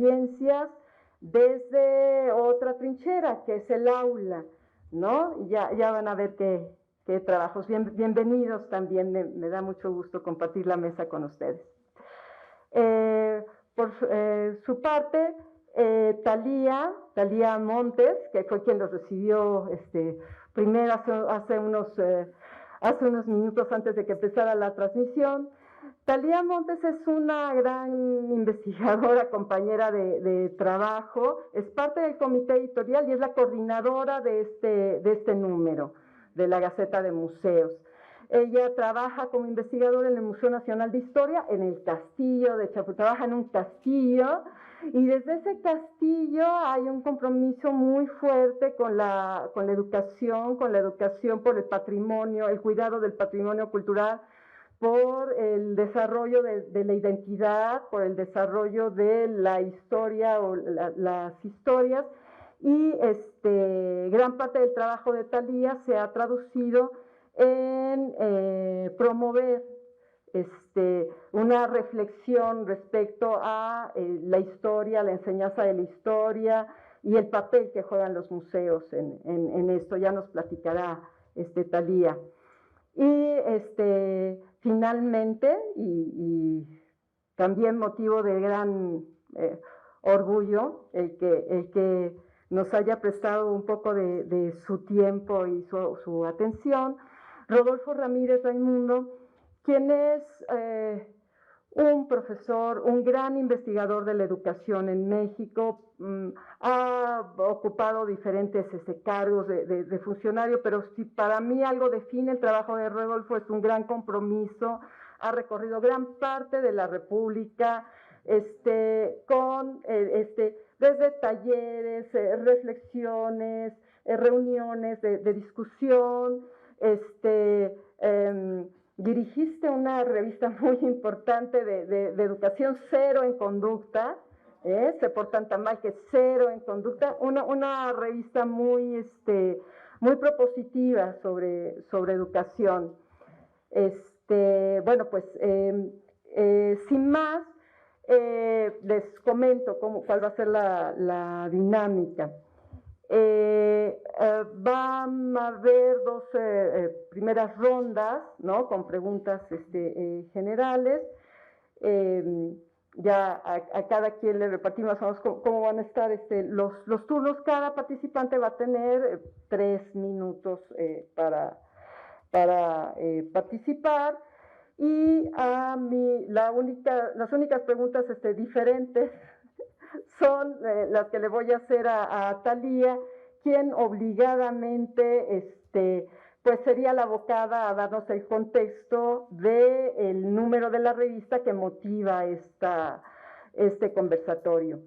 ciencias desde otra trinchera, que es el aula, ¿no? Y ya van a ver qué trabajos. Bienvenidos también, me da mucho gusto compartir la mesa con ustedes. Por su parte, Talía Montes, que fue quien los recibió primero hace unos minutos antes de que empezara la transmisión. Talía Montes es una gran investigadora, compañera de trabajo, es parte del comité editorial y es la coordinadora de este número de la Gaceta de Museos. Ella trabaja como investigadora en el Museo Nacional de Historia, en el castillo de Chapultepec, trabaja en un castillo, y desde ese castillo hay un compromiso muy fuerte con la educación por el patrimonio, el cuidado del patrimonio cultural, por el desarrollo de la identidad, por el desarrollo de la historia o las historias, y gran parte del trabajo de Talía se ha traducido en promover una reflexión respecto a la historia, la enseñanza de la historia y el papel que juegan los museos en esto. Ya nos platicará Talía. Y finalmente, y también motivo de gran orgullo, el que nos haya prestado un poco de su tiempo y su atención, Rodolfo Ramírez Raimundo, quien es un profesor, un gran investigador de la educación en México, ha ocupado diferentes cargos de funcionario, pero si para mí algo define el trabajo de Rodolfo es un gran compromiso, ha recorrido gran parte de la República, con desde talleres, reflexiones, reuniones de discusión, dirigiste una revista muy importante de educación, Cero en Conducta, Se portan tan mal que Cero en Conducta, una revista muy propositiva sobre educación. Bueno, pues sin más, les comento cuál va a ser la dinámica. Van a haber dos primeras rondas, ¿no? Con preguntas generales. Ya a cada quien le repartimos cómo van a estar los turnos. Cada participante va a tener 3 minutos para participar. Y las únicas preguntas diferentes son las que le voy a hacer a Talía, quien obligadamente pues sería la abocada a darnos el contexto del número de la revista que motiva este conversatorio.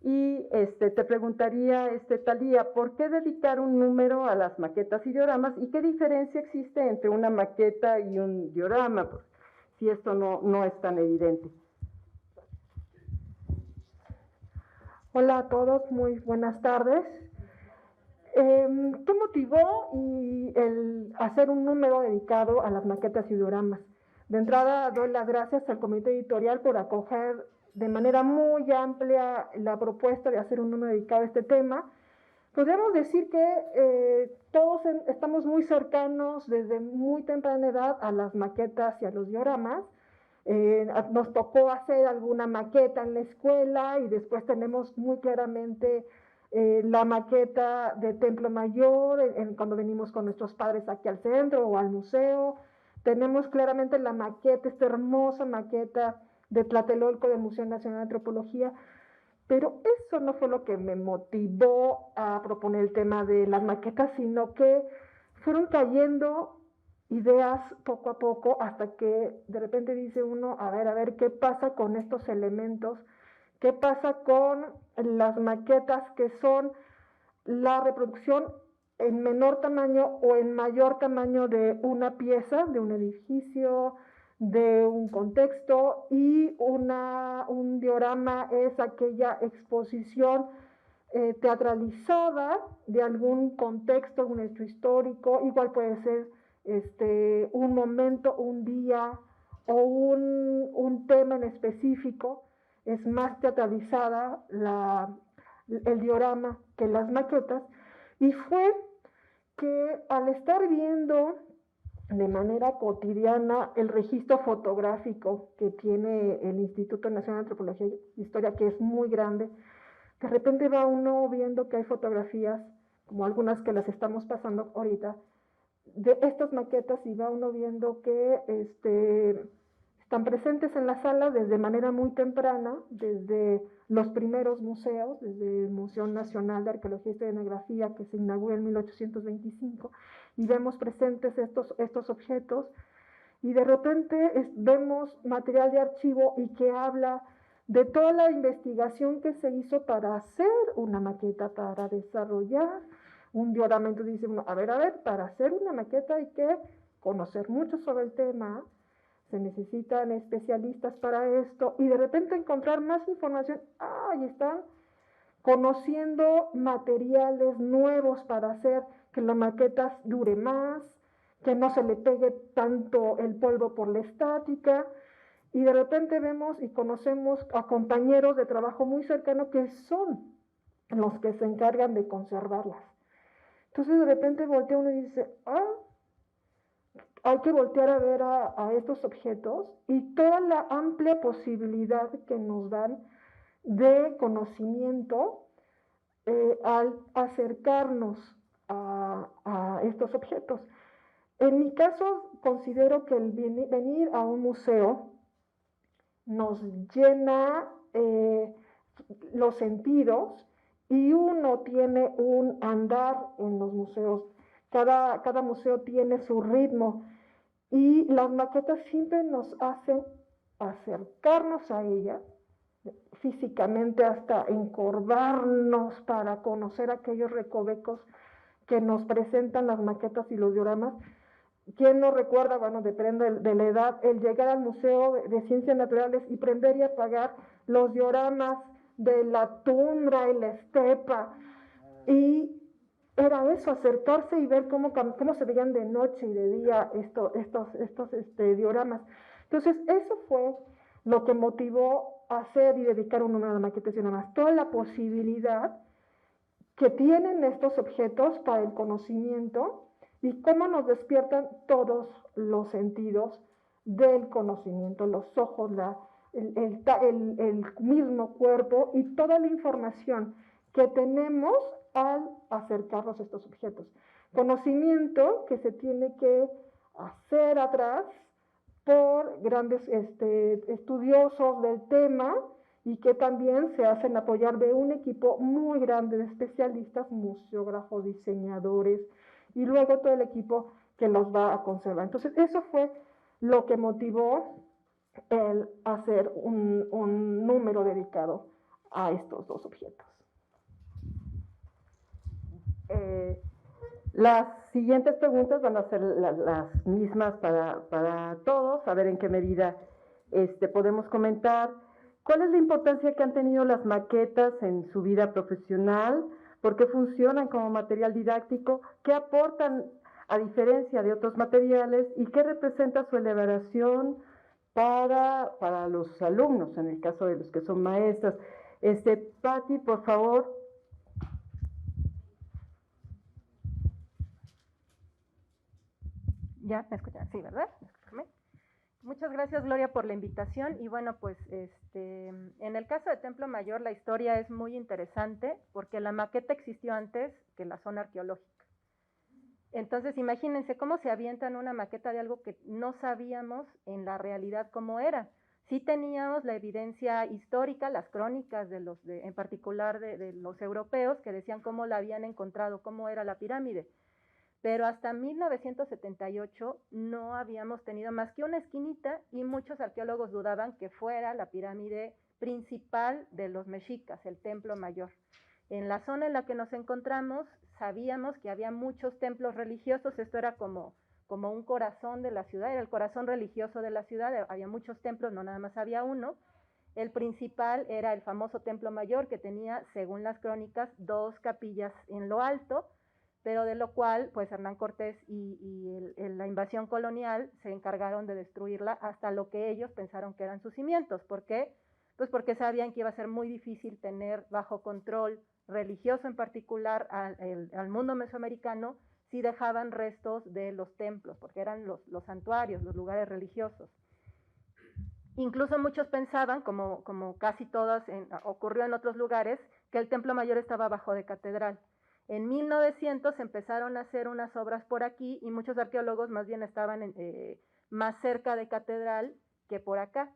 Y te preguntaría, Talía, ¿por qué dedicar un número a las maquetas y dioramas? ¿Y qué diferencia existe entre una maqueta y un diorama? Pues, si esto no es tan evidente. Hola a todos, muy buenas tardes. ¿Qué motivó el hacer un número dedicado a las maquetas y dioramas? De entrada, doy las gracias al comité editorial por acoger de manera muy amplia la propuesta de hacer un número dedicado a este tema. Podríamos decir que todos estamos muy cercanos desde muy temprana edad a las maquetas y a los dioramas. Nos tocó hacer alguna maqueta en la escuela y después tenemos muy claramente la maqueta de Templo Mayor cuando venimos con nuestros padres aquí al centro o al museo. Tenemos claramente la maqueta, esta hermosa maqueta de Tlatelolco del Museo Nacional de Antropología, pero eso no fue lo que me motivó a proponer el tema de las maquetas, sino que fueron cayendo ideas poco a poco hasta que de repente dice uno, a ver, ¿qué pasa con estos elementos? ¿Qué pasa con las maquetas que son la reproducción en menor tamaño o en mayor tamaño de una pieza, de un edificio, de un contexto, y un diorama es aquella exposición teatralizada de algún contexto, un hecho histórico, igual puede ser un momento, un día o un tema en específico. es más teatralizada el diorama que las maquetas, y fue que al estar viendo de manera cotidiana el registro fotográfico que tiene el Instituto Nacional de Antropología e Historia, que es muy grande, de repente va uno viendo que hay fotografías, como algunas que las estamos pasando ahorita, de estas maquetas, y va uno viendo que están presentes en la sala desde manera muy temprana, desde los primeros museos, desde el Museo Nacional de Arqueología y Etnografía, que se inaugura en 1825, y vemos presentes estos objetos, y de repente vemos material de archivo y que habla de toda la investigación que se hizo para hacer una maqueta, para desarrollar un diorama. Entonces dice uno, a ver, para hacer una maqueta hay que conocer mucho sobre el tema, se necesitan especialistas para esto, y de repente encontrar más información, ahí están conociendo materiales nuevos para hacer que la maqueta dure más, que no se le pegue tanto el polvo por la estática, y de repente vemos y conocemos a compañeros de trabajo muy cercanos que son los que se encargan de conservarlas. Entonces de repente voltea uno y dice, hay que voltear a ver a estos objetos y toda la amplia posibilidad que nos dan de conocimiento al acercarnos a estos objetos. En mi caso, considero que el venir a un museo nos llena los sentidos, y uno tiene un andar en los museos. Cada museo tiene su ritmo, y las maquetas siempre nos hacen acercarnos a ellas físicamente, hasta encorvarnos para conocer aquellos recovecos que nos presentan las maquetas y los dioramas. ¿Quién no recuerda, bueno, depende de la edad, el llegar al Museo de Ciencias Naturales y prender y apagar los dioramas de la tundra y la estepa? Y era eso, acercarse y ver cómo se veían de noche y de día estos dioramas. Entonces, eso fue lo que motivó a hacer y dedicar un número de maquetas y dioramas. Toda la posibilidad que tienen estos objetos para el conocimiento, y cómo nos despiertan todos los sentidos del conocimiento, los ojos, el mismo cuerpo, y toda la información que tenemos al acercarnos a estos objetos. Conocimiento que se tiene que hacer atrás por grandes estudiosos del tema, y que también se hacen apoyar de un equipo muy grande de especialistas, museógrafos, diseñadores, y luego todo el equipo que los va a conservar. Entonces, eso fue lo que motivó el hacer un número dedicado a estos dos objetos. Las siguientes preguntas van a ser las mismas para todos, a ver en qué medida podemos comentar. ¿Cuál es la importancia que han tenido las maquetas en su vida profesional? ¿Por qué funcionan como material didáctico? ¿Qué aportan a diferencia de otros materiales? ¿Y qué representa su elaboración para los alumnos, en el caso de los que son maestras? Patti, por favor. ¿Ya me escuchan? Sí, ¿verdad? Muchas gracias, Gloria, por la invitación. Y bueno, pues en el caso de Templo Mayor la historia es muy interesante porque la maqueta existió antes que la zona arqueológica. Entonces, imagínense cómo se avientan una maqueta de algo que no sabíamos en la realidad cómo era. Sí teníamos la evidencia histórica, las crónicas en particular de los europeos, que decían cómo la habían encontrado, cómo era la pirámide. Pero hasta 1978 no habíamos tenido más que una esquinita, y muchos arqueólogos dudaban que fuera la pirámide principal de los mexicas, el Templo Mayor. En la zona en la que nos encontramos sabíamos que había muchos templos religiosos, esto era como un corazón de la ciudad, era el corazón religioso de la ciudad, había muchos templos, no nada más había uno. El principal era el famoso Templo Mayor, que tenía, según las crónicas, 2 capillas en lo alto, pero de lo cual pues Hernán Cortés y la invasión colonial se encargaron de destruirla hasta lo que ellos pensaron que eran sus cimientos. ¿Por qué? pues porque sabían que iba a ser muy difícil tener bajo control religioso en particular al mundo mesoamericano si dejaban restos de los templos, porque eran los santuarios, los lugares religiosos. Incluso muchos pensaban, como casi todos ocurrió en otros lugares, que el Templo Mayor estaba abajo de catedral. En 1900 empezaron a hacer unas obras por aquí y muchos arqueólogos más bien estaban más cerca de catedral que por acá.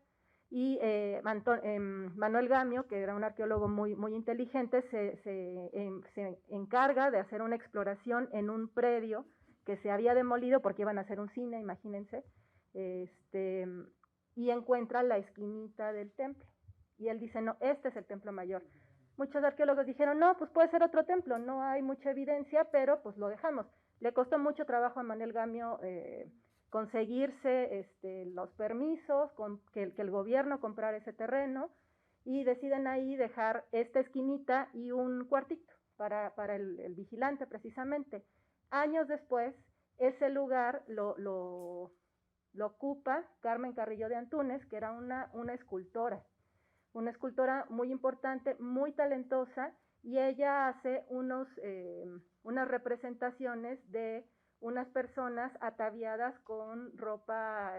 Y Manuel Gamio, que era un arqueólogo muy inteligente, se encarga de hacer una exploración en un predio que se había demolido porque iban a hacer un cine, imagínense, y encuentra la esquinita del templo. Y él dice, no, este es el Templo Mayor. Muchos arqueólogos dijeron, no, pues puede ser otro templo, no hay mucha evidencia, pero pues lo dejamos. Le costó mucho trabajo a Manuel Gamio conseguirse los permisos, que el gobierno comprara ese terreno, y deciden ahí dejar esta esquinita y un cuartito para el vigilante precisamente. Años después, ese lugar lo ocupa Carmen Carrillo de Antúnez, que era una escultora muy importante, muy talentosa, y ella hace unas representaciones de unas personas ataviadas con ropa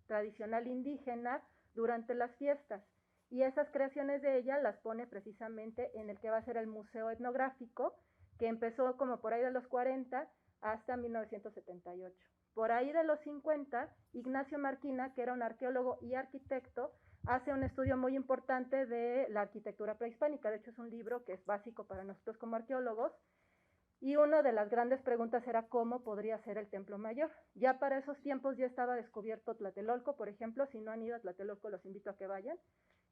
tradicional indígena durante las fiestas. Y esas creaciones de ella las pone precisamente en el que va a ser el Museo Etnográfico, que empezó como por ahí de los 40 hasta 1978. Por ahí de los 50, Ignacio Marquina, que era un arqueólogo y arquitecto, hace un estudio muy importante de la arquitectura prehispánica. De hecho, es un libro que es básico para nosotros como arqueólogos. Y una de las grandes preguntas era cómo podría ser el Templo Mayor. Ya para esos tiempos ya estaba descubierto Tlatelolco, por ejemplo. Si no han ido a Tlatelolco, los invito a que vayan.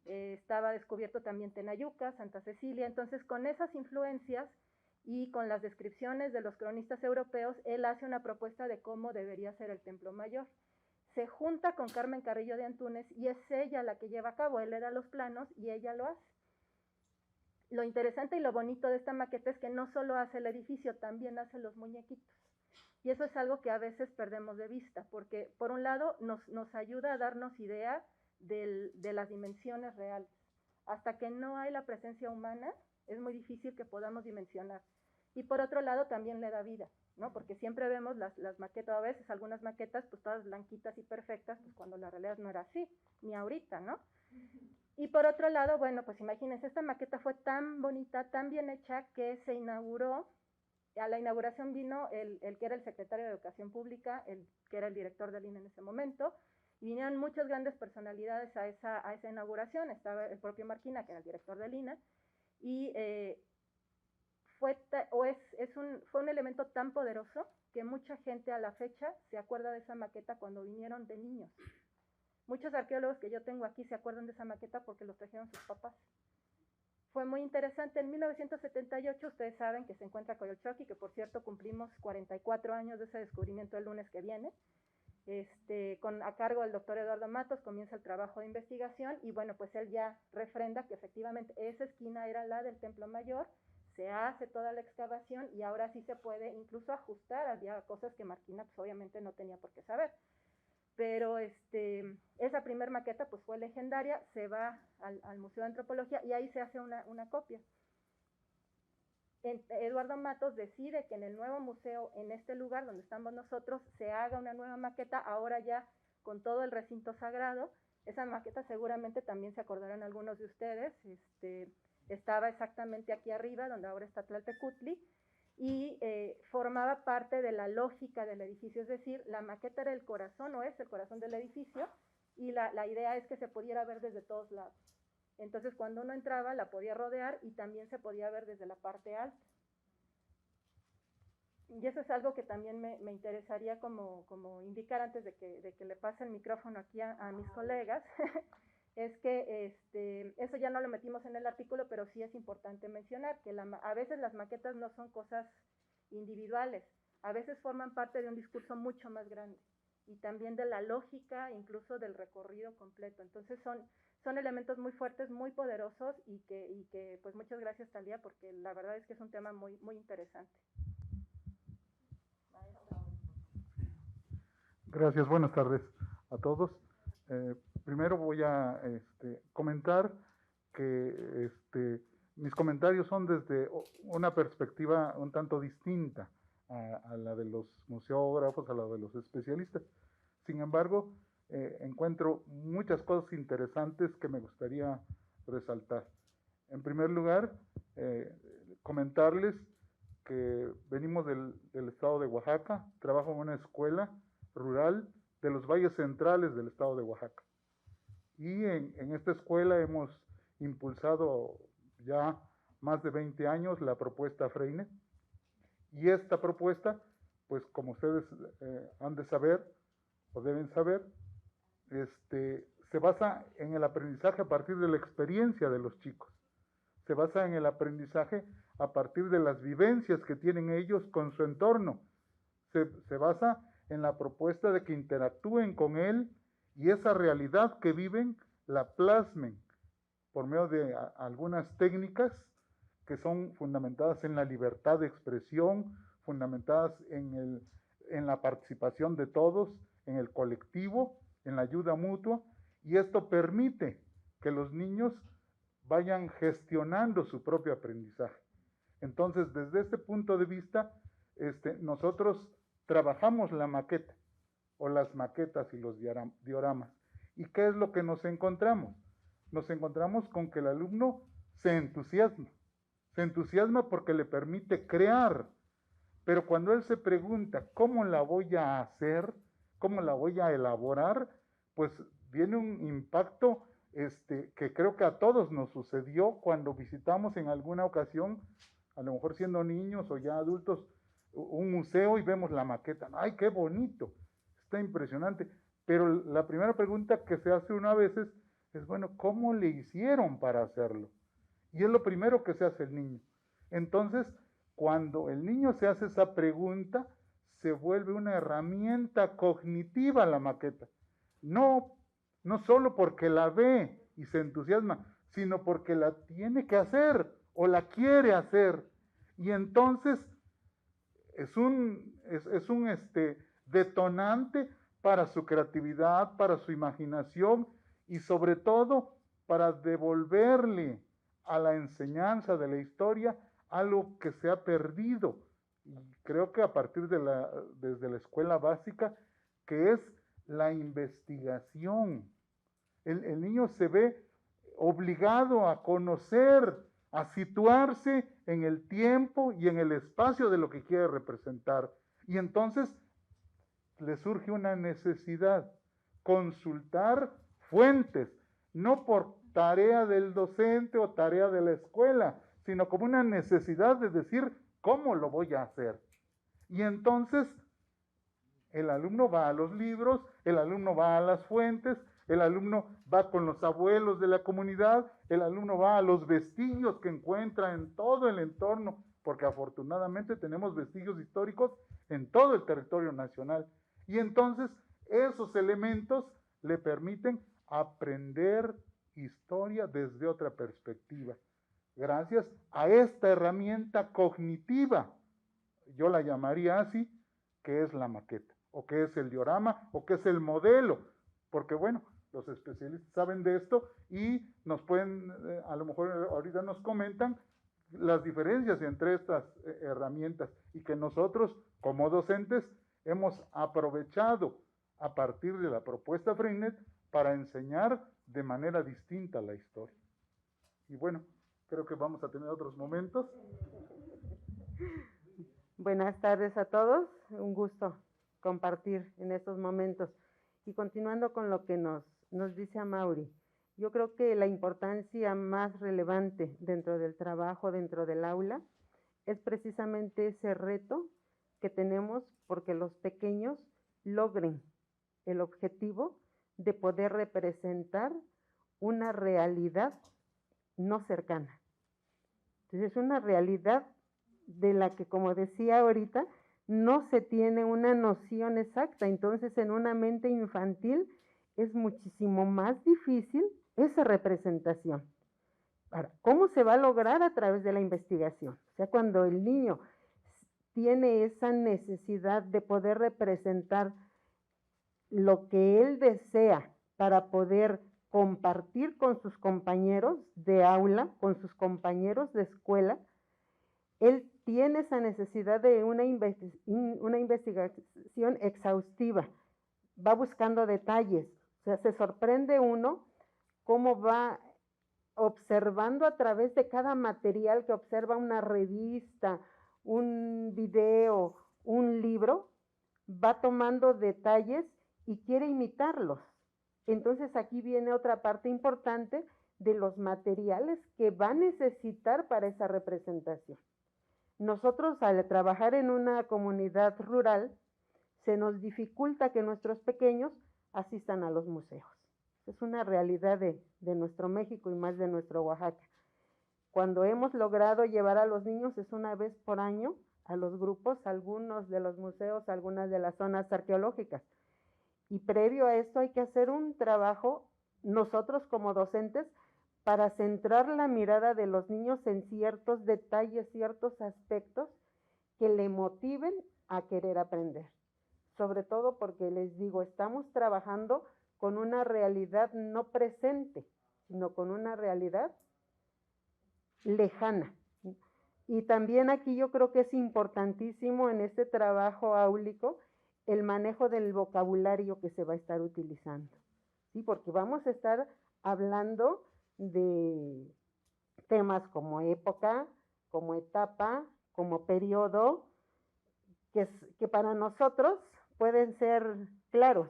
Estaba descubierto también Tenayuca, Santa Cecilia. Entonces, con esas influencias y con las descripciones de los cronistas europeos, él hace una propuesta de cómo debería ser el Templo Mayor. Se junta con Carmen Carrillo de Antúnez y es ella la que lleva a cabo. Él le da los planos y ella lo hace. Lo interesante y lo bonito de esta maqueta es que no solo hace el edificio, también hace los muñequitos. Y eso es algo que a veces perdemos de vista, porque por un lado nos ayuda a darnos idea de las dimensiones reales. Hasta que no hay la presencia humana, es muy difícil que podamos dimensionar. Y por otro lado también le da vida, ¿no? Porque siempre vemos las maquetas, a veces algunas maquetas pues todas blanquitas y perfectas, pues cuando la realidad no era así, ni ahorita, ¿no? Y por otro lado, bueno, pues imagínense, esta maqueta fue tan bonita, tan bien hecha, que se inauguró. A la inauguración vino el que era el secretario de Educación Pública, el que era el director del INE en ese momento, y vinieron muchas grandes personalidades a esa inauguración. Estaba el propio Marquina, que era el director del INE, y fue un elemento tan poderoso que mucha gente a la fecha se acuerda de esa maqueta cuando vinieron de niños. Muchos arqueólogos que yo tengo aquí se acuerdan de esa maqueta porque los trajeron sus papás. Fue muy interesante. En 1978, ustedes saben que se encuentra Coyolxauhqui, que por cierto cumplimos 44 años de ese descubrimiento el lunes que viene. A cargo del doctor Eduardo Matos comienza el trabajo de investigación y bueno, pues él ya refrenda que efectivamente esa esquina era la del Templo Mayor. Se hace toda la excavación y ahora sí se puede incluso ajustar. Había cosas que Marquina pues obviamente no tenía por qué saber. Pero esa primer maqueta pues fue legendaria, se va al Museo de Antropología y ahí se hace una copia. Eduardo Matos decide que en el nuevo museo, en este lugar donde estamos nosotros, se haga una nueva maqueta, ahora ya con todo el recinto sagrado. Esa maqueta seguramente también se acordarán algunos de ustedes, estaba exactamente aquí arriba, donde ahora está Tlaltecutli, y formaba parte de la lógica del edificio, es decir, la maqueta era el corazón, o es el corazón del edificio, y la idea es que se pudiera ver desde todos lados. Entonces, cuando uno entraba, la podía rodear y también se podía ver desde la parte alta. Y eso es algo que también me interesaría como indicar antes de que le pase el micrófono aquí a mis colegas, es que eso ya no lo metimos en el artículo, pero sí es importante mencionar que a veces las maquetas no son cosas individuales, a veces forman parte de un discurso mucho más grande y también de la lógica, incluso del recorrido completo. Entonces son elementos muy fuertes, muy poderosos y que pues muchas gracias, Talía, porque la verdad es que es un tema muy, muy interesante. Gracias, buenas tardes a todos. primero voy a comentar que mis comentarios son desde una perspectiva un tanto distinta a la de los museógrafos, a la de los especialistas. Sin embargo, encuentro muchas cosas interesantes que me gustaría resaltar. En primer lugar, comentarles que venimos del estado de Oaxaca, trabajo en una escuela rural de los valles centrales del estado de Oaxaca. Y en esta escuela hemos impulsado ya más de 20 años la propuesta Freinet. Y esta propuesta, pues como ustedes han de saber o deben saber, se basa en el aprendizaje a partir de la experiencia de los chicos. Se basa en el aprendizaje a partir de las vivencias que tienen ellos con su entorno. Se basa en la propuesta de que interactúen con él y esa realidad que viven la plasmen por medio de algunas técnicas que son fundamentadas en la libertad de expresión, fundamentadas en la participación de todos, en el colectivo, en la ayuda mutua, y esto permite que los niños vayan gestionando su propio aprendizaje. Entonces, desde este punto de vista, nosotros trabajamos la maqueta o las maquetas y los dioramas. ¿Y qué es lo que nos encontramos? Nos encontramos con que el alumno se entusiasma porque le permite crear, pero cuando él se pregunta ¿cómo la voy a hacer? ¿Cómo la voy a elaborar? Pues viene un impacto que creo que a todos nos sucedió cuando visitamos en alguna ocasión, a lo mejor siendo niños o ya adultos, un museo y vemos la maqueta. ¡Ay, qué bonito! Está impresionante. Pero la primera pregunta que se hace una vez es, bueno, ¿cómo le hicieron para hacerlo? Y es lo primero que se hace el niño. Entonces, cuando el niño se hace esa pregunta, se vuelve una herramienta cognitiva la maqueta. No solo porque la ve y se entusiasma, sino porque la tiene que hacer o la quiere hacer. Y entonces es un detonante para su creatividad, para su imaginación y sobre todo para devolverle a la enseñanza de la historia algo que se ha perdido. Y creo que a partir desde la escuela básica, que es la investigación. El niño se ve obligado a conocer, a situarse en el tiempo y en el espacio de lo que quiere representar. Y entonces le surge una necesidad, consultar fuentes, no por tarea del docente o tarea de la escuela, sino como una necesidad de decir, ¿cómo lo voy a hacer? Y entonces el alumno va a los libros, el alumno va a las fuentes, el alumno va con los abuelos de la comunidad, el alumno va a los vestigios que encuentra en todo el entorno, porque afortunadamente tenemos vestigios históricos en todo el territorio nacional. Y entonces esos elementos le permiten aprender historia desde otra perspectiva, gracias a esta herramienta cognitiva, yo la llamaría así, que es la maqueta, o que es el diorama, o que es el modelo, porque bueno, los especialistas saben de esto y nos pueden, a lo mejor ahorita nos comentan las diferencias entre estas herramientas y que nosotros como docentes hemos aprovechado a partir de la propuesta Freinet para enseñar de manera distinta la historia. Y bueno, creo que vamos a tener otros momentos. Buenas tardes a todos, un gusto compartir en estos momentos. Y continuando con lo que nos dice Amaury, yo creo que la importancia más relevante dentro del trabajo, dentro del aula, es precisamente ese reto que tenemos porque los pequeños logren el objetivo de poder representar una realidad no cercana. Entonces es una realidad de la que, como decía ahorita, no se tiene una noción exacta. Entonces en una mente infantil es muchísimo más difícil esa representación. Ahora, ¿cómo se va a lograr? A través de la investigación. O sea, cuando el niño tiene esa necesidad de poder representar lo que él desea para poder compartir con sus compañeros de aula, con sus compañeros de escuela. Él tiene esa necesidad de una investigación exhaustiva, va buscando detalles, o sea, se sorprende uno cómo va observando a través de cada material que observa, una revista, un video, un libro, va tomando detalles y quiere imitarlos. Entonces aquí viene otra parte importante de los materiales que va a necesitar para esa representación. Nosotros, al trabajar en una comunidad rural, se nos dificulta que nuestros pequeños asistan a los museos. Es una realidad de nuestro México y más de nuestro Oaxaca. Cuando hemos logrado llevar a los niños es una vez por año a los grupos, algunos de los museos, algunas de las zonas arqueológicas. Y previo a esto hay que hacer un trabajo, nosotros como docentes, para centrar la mirada de los niños en ciertos detalles, ciertos aspectos que le motiven a querer aprender. Sobre todo porque les digo, estamos trabajando con una realidad no presente, sino con una realidad lejana. Y también aquí yo creo que es importantísimo en este trabajo áulico el manejo del vocabulario que se va a estar utilizando, ¿sí? Porque vamos a estar hablando de temas como época, como etapa, como periodo, que para nosotros pueden ser claros,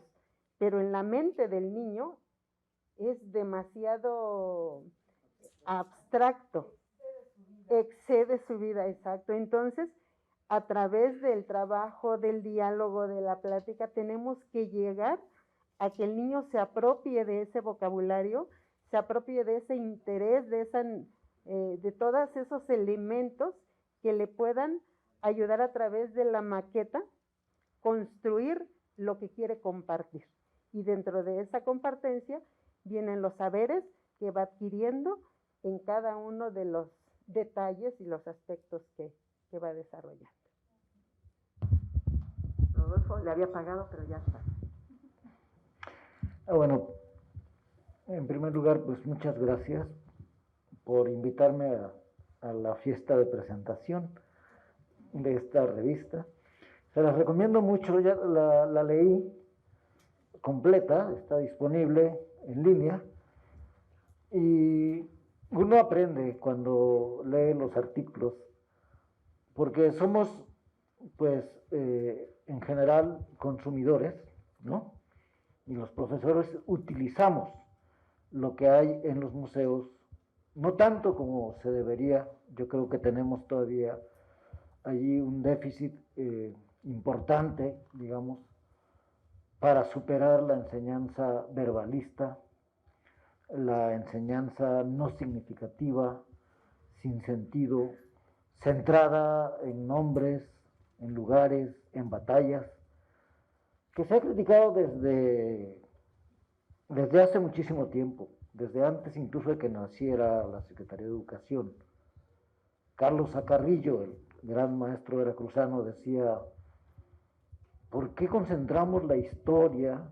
pero en la mente del niño es demasiado abstracto, excede su vida, exacto. Entonces, a través del trabajo, del diálogo, de la plática, tenemos que llegar a que el niño se apropie de ese vocabulario, se apropie de ese interés, de todos esos elementos que le puedan ayudar a través de la maqueta, construir lo que quiere compartir. Y dentro de esa compartencia vienen los saberes que va adquiriendo en cada uno de los detalles y los aspectos que va desarrollando. Rodolfo le había pagado, pero ya está. Bueno, en primer lugar, pues muchas gracias por invitarme a la fiesta de presentación de esta revista. Se las recomiendo mucho, ya la leí completa, está disponible en línea y uno aprende cuando lee los artículos, porque somos, pues, en general consumidores, ¿no? Y los profesores utilizamos lo que hay en los museos, no tanto como se debería. Yo creo que tenemos todavía allí un déficit importante, digamos, para superar la enseñanza verbalista, la enseñanza no significativa, sin sentido, centrada en nombres, en lugares, en batallas, que se ha criticado desde hace muchísimo tiempo, desde antes incluso de que naciera la Secretaría de Educación. Carlos Acarrillo, el gran maestro veracruzano, decía: ¿por qué concentramos la historia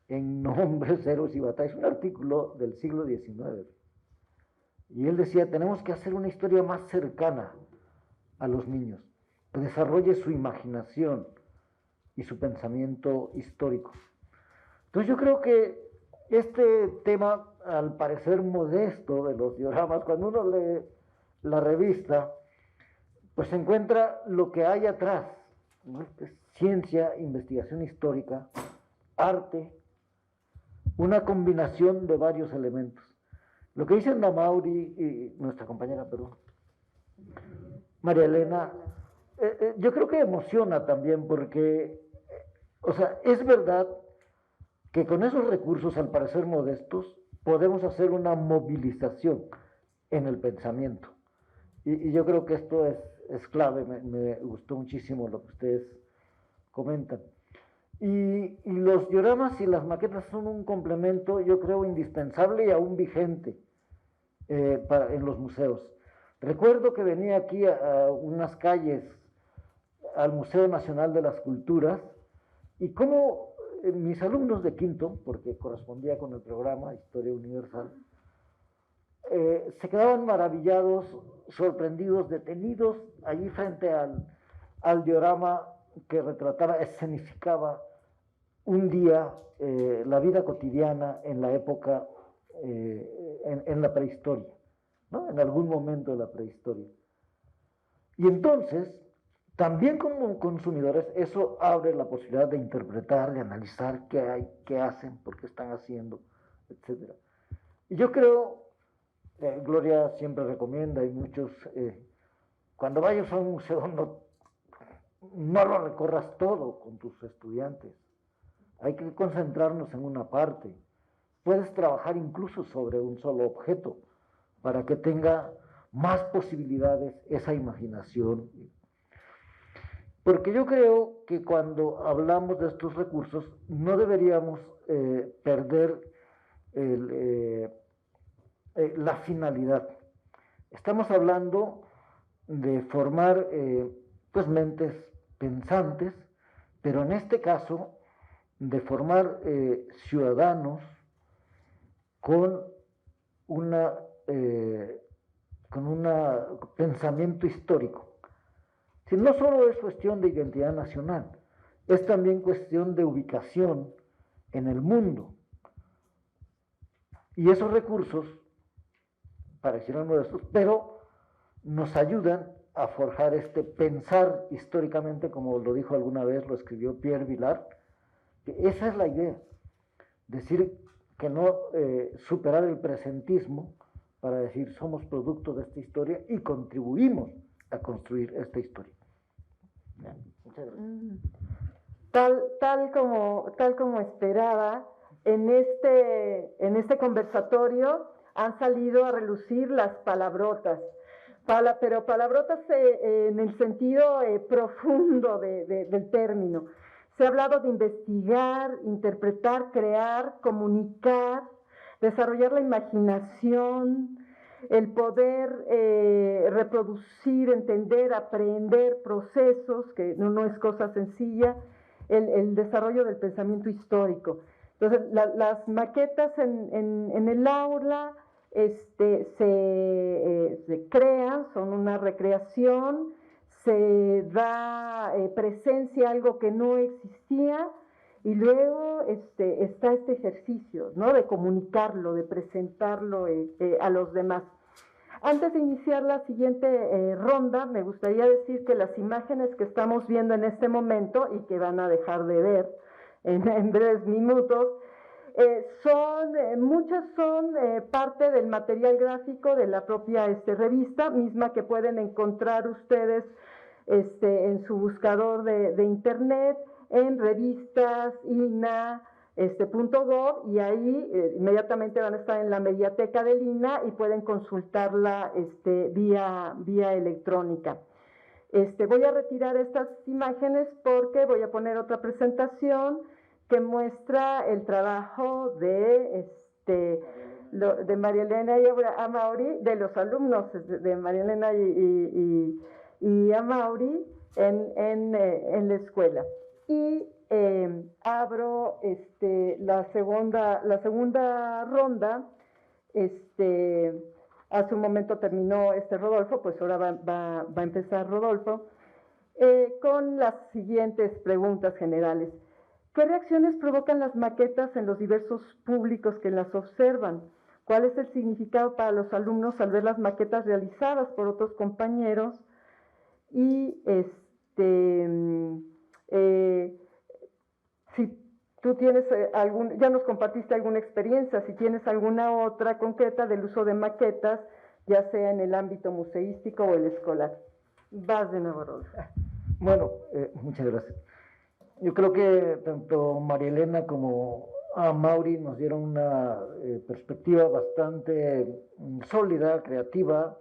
en nombres, héroes y batallas? Un artículo del siglo XIX. Y él decía, tenemos que hacer una historia más cercana a los niños, que desarrolle su imaginación y su pensamiento histórico. Entonces yo creo que este tema, al parecer modesto, de los dioramas, cuando uno lee la revista, pues se encuentra lo que hay atrás, ¿no? Ciencia, investigación histórica, arte, una combinación de varios elementos. Lo que dicen Damauri y nuestra compañera Perú, María Elena, yo creo que emociona también porque, o sea, es verdad que con esos recursos, al parecer modestos, podemos hacer una movilización en el pensamiento. Y yo creo que esto es clave, me gustó muchísimo lo que ustedes comentan. Y los dioramas y las maquetas son un complemento, yo creo, indispensable y aún vigente en los museos. Recuerdo que venía aquí a unas calles, al Museo Nacional de las Culturas, y cómo mis alumnos de quinto, porque correspondía con el programa Historia Universal, se quedaban maravillados, sorprendidos, detenidos allí frente al diorama que retrataba, escenificaba un día la vida cotidiana en la época, en la prehistoria, ¿no? En algún momento de la prehistoria. Y entonces, también como consumidores, eso abre la posibilidad de interpretar, de analizar qué hay, qué hacen, por qué están haciendo, etc. Y yo creo, Gloria siempre recomienda, y muchos, cuando vayas a un museo no lo recorras todo con tus estudiantes. Hay que concentrarnos en una parte. Puedes trabajar incluso sobre un solo objeto para que tenga más posibilidades esa imaginación. Porque yo creo que cuando hablamos de estos recursos no deberíamos perder la finalidad. Estamos hablando de formar pues mentes pensantes, pero en este caso de formar ciudadanos con un pensamiento histórico. Si no solo es cuestión de identidad nacional, es también cuestión de ubicación en el mundo. Y esos recursos parecieran modestos, pero nos ayudan a forjar este pensar históricamente, como lo dijo alguna vez, lo escribió Pierre Vilar, que esa es la idea, decir que no superar el presentismo para decir somos producto de esta historia y contribuimos a construir esta historia. Bien, muchas gracias. Tal como esperaba, en este conversatorio han salido a relucir las palabrotas, pero palabrotas en el sentido profundo del término. Se ha hablado de investigar, interpretar, crear, comunicar, desarrollar la imaginación, el poder reproducir, entender, aprender procesos, que no es cosa sencilla, el desarrollo del pensamiento histórico. Entonces, las maquetas en el aula se crean, son una recreación, se da presencia a algo que no existía, y luego está este ejercicio, ¿no?, de comunicarlo, de presentarlo a los demás. Antes de iniciar la siguiente ronda, me gustaría decir que las imágenes que estamos viendo en este momento y que van a dejar de ver en breves minutos, muchas son parte del material gráfico de la propia revista, misma que pueden encontrar ustedes en su buscador de internet, en revistas, INA.gov, y ahí inmediatamente van a estar en la mediateca del INA y pueden consultarla vía electrónica. Voy a retirar estas imágenes porque voy a poner otra presentación que muestra el trabajo de María Elena y Amaury, de los alumnos de María Elena y Amaury en la escuela. Y abro la segunda ronda. Hace un momento terminó Rodolfo, pues ahora va a empezar Rodolfo, con las siguientes preguntas generales. ¿Qué reacciones provocan las maquetas en los diversos públicos que las observan? ¿Cuál es el significado para los alumnos al ver las maquetas realizadas por otros compañeros? Y si tú tienes ya nos compartiste alguna experiencia, si tienes alguna otra concreta del uso de maquetas, ya sea en el ámbito museístico o el escolar. Vas de nuevo, Rodolfo. Bueno, muchas gracias. Yo creo que tanto María Elena como Amaury nos dieron una perspectiva bastante sólida, creativa,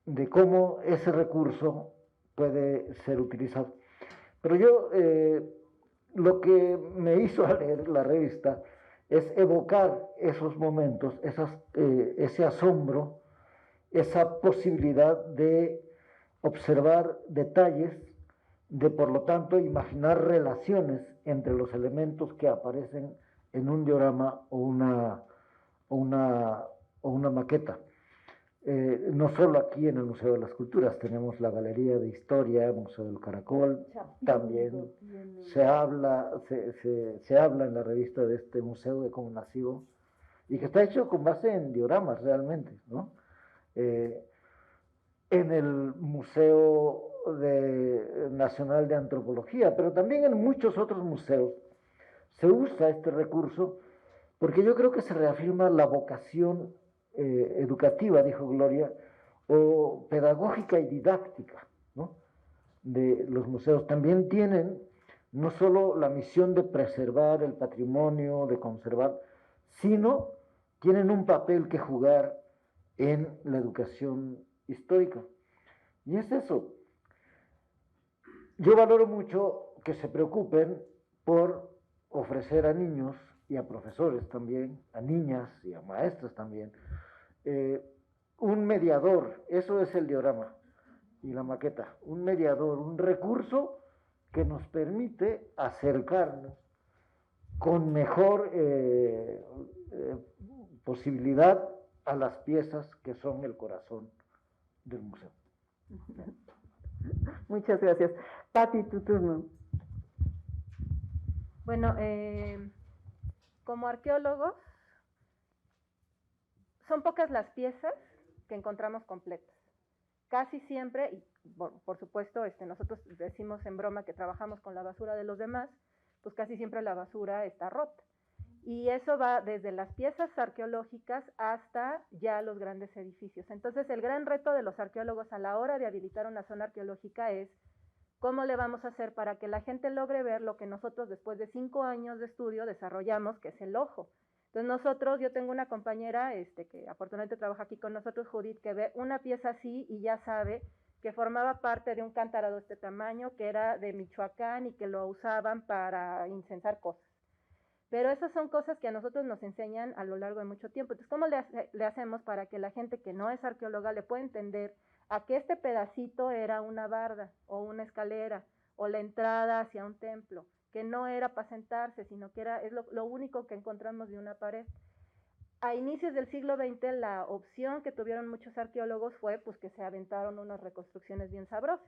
de cómo ese recurso puede ser utilizado. Pero yo, lo que me hizo al leer la revista es evocar esos momentos, ese asombro, esa posibilidad de observar detalles de, por lo tanto, imaginar relaciones entre los elementos que aparecen en un diorama o una maqueta. No solo aquí en el Museo de las Culturas, tenemos la Galería de Historia, el Museo del Caracol, también se habla en la revista de este museo de cómo nació, y que está hecho con base en dioramas realmente, ¿no? En el Museo Nacional de Antropología, pero también en muchos otros museos se usa este recurso porque yo creo que se reafirma la vocación educativa, dijo Gloria, o pedagógica y didáctica, ¿no?, de los museos. También tienen no solo la misión de preservar el patrimonio, de conservar, sino tienen un papel que jugar en la educación histórica. Y es eso. Yo valoro mucho que se preocupen por ofrecer a niños y a profesores también, a niñas y a maestros también, un mediador. Eso es el diorama y la maqueta, un mediador, un recurso que nos permite acercarnos con mejor posibilidad a las piezas que son el corazón del museo. Muchas gracias. Patti, tu turno. Bueno, como arqueólogos, son pocas las piezas que encontramos completas. Casi siempre, y por supuesto, nosotros decimos en broma que trabajamos con la basura de los demás, pues casi siempre la basura está rota. Y eso va desde las piezas arqueológicas hasta ya los grandes edificios. Entonces, el gran reto de los arqueólogos a la hora de habilitar una zona arqueológica es cómo le vamos a hacer para que la gente logre ver lo que nosotros después de 5 años de estudio desarrollamos, que es el ojo. Entonces yo tengo una compañera que afortunadamente trabaja aquí con nosotros, Judith, que ve una pieza así y ya sabe que formaba parte de un cántaro de este tamaño, que era de Michoacán y que lo usaban para incensar cosas. Pero esas son cosas que a nosotros nos enseñan a lo largo de mucho tiempo. Entonces, ¿cómo le hacemos para que la gente que no es arqueóloga le pueda entender a que este pedacito era una barda o una escalera o la entrada hacia un templo, que no era para sentarse, sino que es lo único que encontramos de una pared? A inicios del siglo XX la opción que tuvieron muchos arqueólogos fue pues que se aventaron unas reconstrucciones bien sabrosas.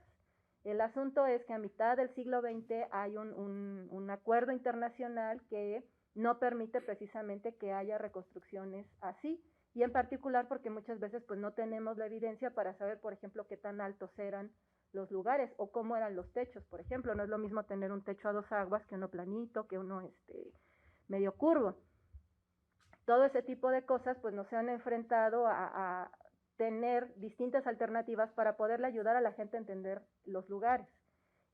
El asunto es que a mitad del siglo XX hay un acuerdo internacional que no permite precisamente que haya reconstrucciones así, y en particular porque muchas veces pues no tenemos la evidencia para saber, por ejemplo, qué tan altos eran los lugares o cómo eran los techos. Por ejemplo, no es lo mismo tener un techo a 2 aguas que uno planito, que uno medio curvo. Todo ese tipo de cosas pues nos han enfrentado a tener distintas alternativas para poderle ayudar a la gente a entender los lugares.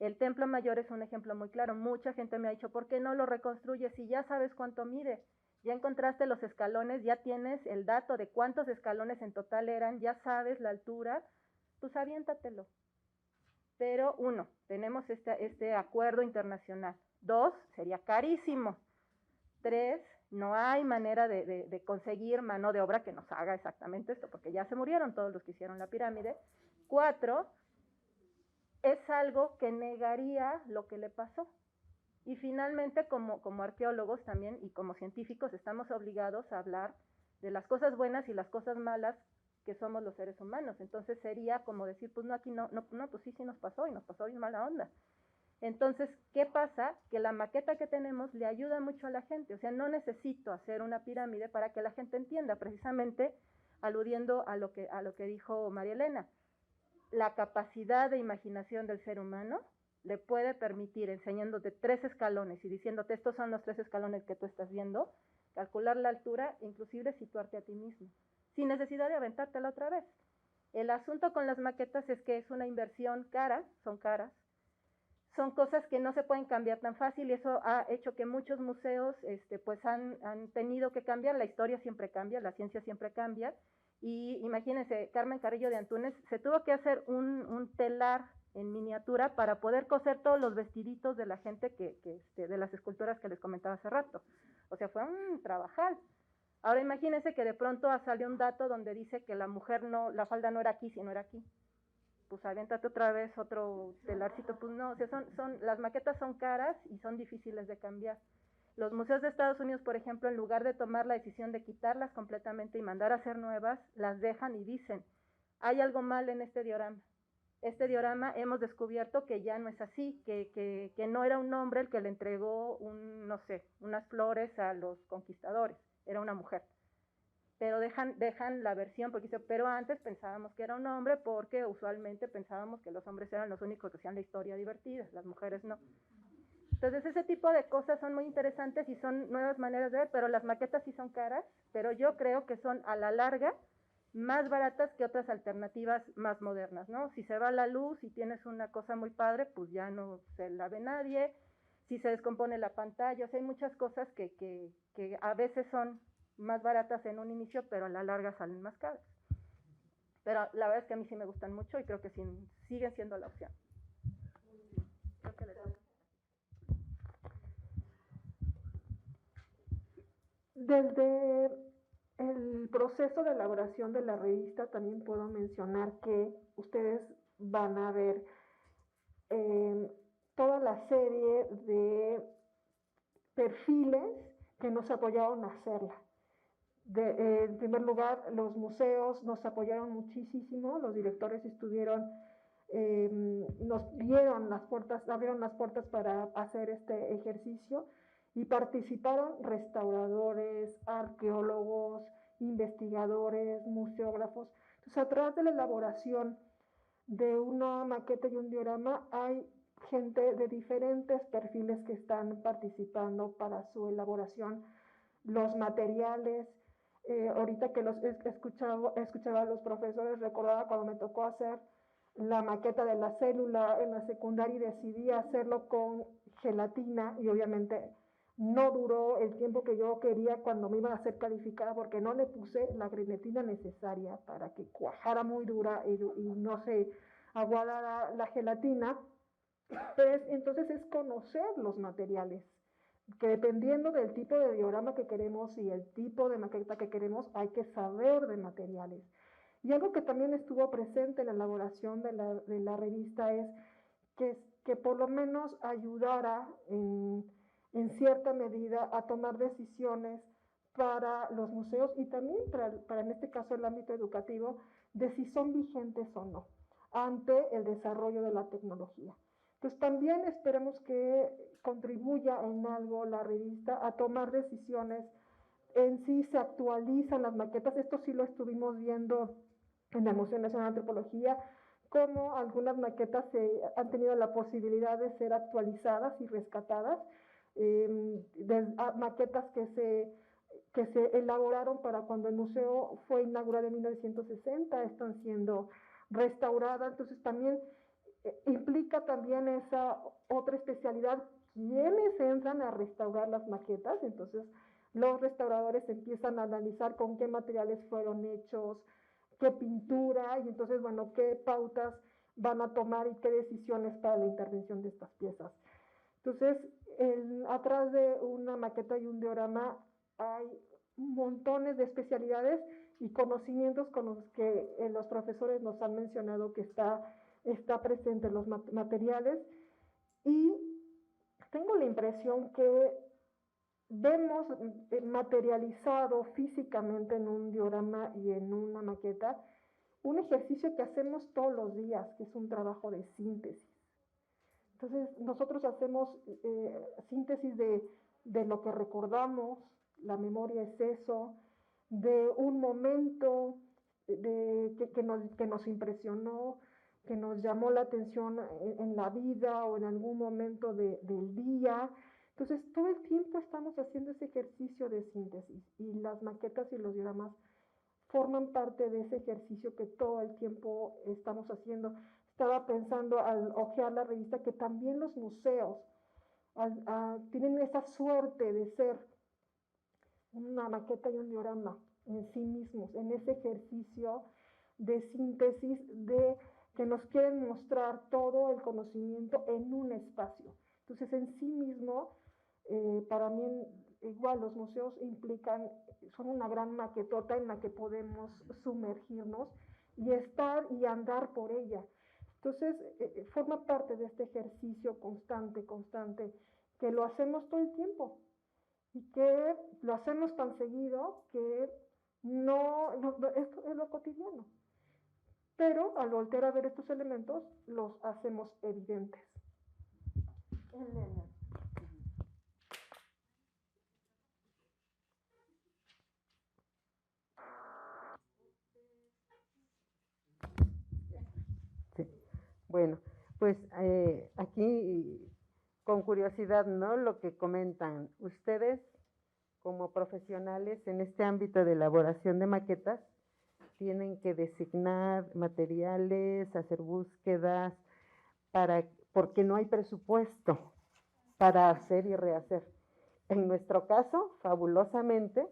El Templo Mayor es un ejemplo muy claro. Mucha gente me ha dicho, ¿por qué no lo reconstruyes si ya sabes cuánto mide? Ya encontraste los escalones, ya tienes el dato de cuántos escalones en total eran, ya sabes la altura, pues aviéntatelo. Pero 1, tenemos este acuerdo internacional. 2, sería carísimo. 3, no hay manera de conseguir mano de obra que nos haga exactamente esto, porque ya se murieron todos los que hicieron la pirámide. 4, es algo que negaría lo que le pasó. Y finalmente, como arqueólogos también y como científicos, estamos obligados a hablar de las cosas buenas y las cosas malas que somos los seres humanos. Entonces sería como decir, pues no, aquí no, pues sí nos pasó y nos pasó bien mala onda. Entonces, ¿qué pasa? Que la maqueta que tenemos le ayuda mucho a la gente. O sea, no necesito hacer una pirámide para que la gente entienda, precisamente aludiendo a lo que dijo María Elena. La capacidad de imaginación del ser humano le puede permitir, enseñándote 3 escalones y diciéndote estos son los 3 escalones que tú estás viendo, calcular la altura, inclusive situarte a ti mismo, sin necesidad de aventártela otra vez. El asunto con las maquetas es que es una inversión cara, son caras, son cosas que no se pueden cambiar tan fácil y eso ha hecho que muchos museos pues han tenido que cambiar. La historia siempre cambia, la ciencia siempre cambia, y imagínense, Carmen Carrillo de Antunes se tuvo que hacer un telar en miniatura para poder coser todos los vestiditos de la gente de las esculturas que les comentaba hace rato. O sea, fue un trabajal. Ahora imagínense que de pronto salió un dato donde dice que la falda no era aquí, sino era aquí. pues aviéntate otra vez otro telarcito, pues no, o sea, las maquetas son caras y son difíciles de cambiar. Los museos de Estados Unidos, por ejemplo, en lugar de tomar la decisión de quitarlas completamente y mandar a hacer nuevas, las dejan y dicen, hay algo mal en este diorama. Este diorama hemos descubierto que ya no es así, que no era un hombre el que le entregó no sé, unas flores a los conquistadores, era una mujer. Pero dejan la versión, porque dice, pero antes pensábamos que era un hombre, porque usualmente pensábamos que los hombres eran los únicos que hacían la historia divertida, las mujeres no. Entonces ese tipo de cosas son muy interesantes y son nuevas maneras de ver, pero las maquetas sí son caras, pero yo creo que son a la larga más baratas que otras alternativas más modernas, ¿no? Si se va la luz y tienes una cosa muy padre, pues ya no se la ve nadie, si se descompone la pantalla, o sea, hay muchas cosas que a veces son más baratas en un inicio, pero a la larga salen más caras. Pero la verdad es que a mí sí me gustan mucho y creo que sí, siguen siendo la opción. Creo que les... Desde el proceso de elaboración de la revista también puedo mencionar que ustedes van a ver toda la serie de perfiles que nos apoyaron a hacerla. En primer lugar, los museos nos apoyaron muchísimo, los directores estuvieron, nos dieron las puertas, abrieron las puertas para hacer este ejercicio y participaron restauradores, arqueólogos, investigadores, museógrafos. Entonces, a través de la elaboración de una maqueta y un diorama hay gente de diferentes perfiles que están participando para su elaboración, los materiales. Ahorita que escuchaba a los profesores, recordaba cuando me tocó hacer la maqueta de la célula en la secundaria y decidí hacerlo con gelatina y obviamente no duró el tiempo que yo quería cuando me iba a ser calificada porque no le puse la grenetina necesaria para que cuajara muy dura y no se aguadara la gelatina. Pues, entonces es conocer los materiales, que dependiendo del tipo de diorama que queremos y el tipo de maqueta que queremos, hay que saber de materiales. Y algo que también estuvo presente en la elaboración de la revista es que por lo menos ayudara en cierta medida a tomar decisiones para los museos y también para en este caso el ámbito educativo, de si son vigentes o no ante el desarrollo de la tecnología. Pues también esperemos que contribuya en algo la revista a tomar decisiones. En sí se actualizan las maquetas, esto sí lo estuvimos viendo en la Museo Nacional de Antropología, como algunas maquetas han tenido la posibilidad de ser actualizadas y rescatadas, maquetas que se elaboraron para cuando el museo fue inaugurado en 1960, están siendo restauradas, entonces también implica también esa otra especialidad, quienes entran a restaurar las maquetas, entonces los restauradores empiezan a analizar con qué materiales fueron hechos, qué pintura, y entonces, bueno, qué pautas van a tomar y qué decisiones para la intervención de estas piezas. Entonces, atrás de una maqueta y un diorama hay montones de especialidades y conocimientos con los que los profesores nos han mencionado que está presente en los materiales, y tengo la impresión que vemos materializado físicamente en un diorama y en una maqueta un ejercicio que hacemos todos los días, que es un trabajo de síntesis. Entonces, nosotros hacemos síntesis de lo que recordamos, la memoria es eso, de un momento que nos impresionó, que nos llamó la atención en la vida o en algún momento del día. Entonces, todo el tiempo estamos haciendo ese ejercicio de síntesis y las maquetas y los dioramas forman parte de ese ejercicio que todo el tiempo estamos haciendo. Estaba pensando al hojear la revista que también los museos tienen esa suerte de ser una maqueta y un diorama en sí mismos, en ese ejercicio de síntesis de que nos quieren mostrar todo el conocimiento en un espacio. Entonces, en sí mismo, para mí, igual los museos son una gran maquetota en la que podemos sumergirnos y estar y andar por ella. Entonces, forma parte de este ejercicio constante, que lo hacemos todo el tiempo y que lo hacemos tan seguido que esto es lo cotidiano. Pero al voltear a ver estos elementos, los hacemos evidentes. Elena. Sí. Bueno, pues aquí con curiosidad, ¿no? Lo que comentan ustedes como profesionales en este ámbito de elaboración de maquetas, tienen que designar materiales, hacer búsquedas, porque no hay presupuesto para hacer y rehacer. En nuestro caso, fabulosamente,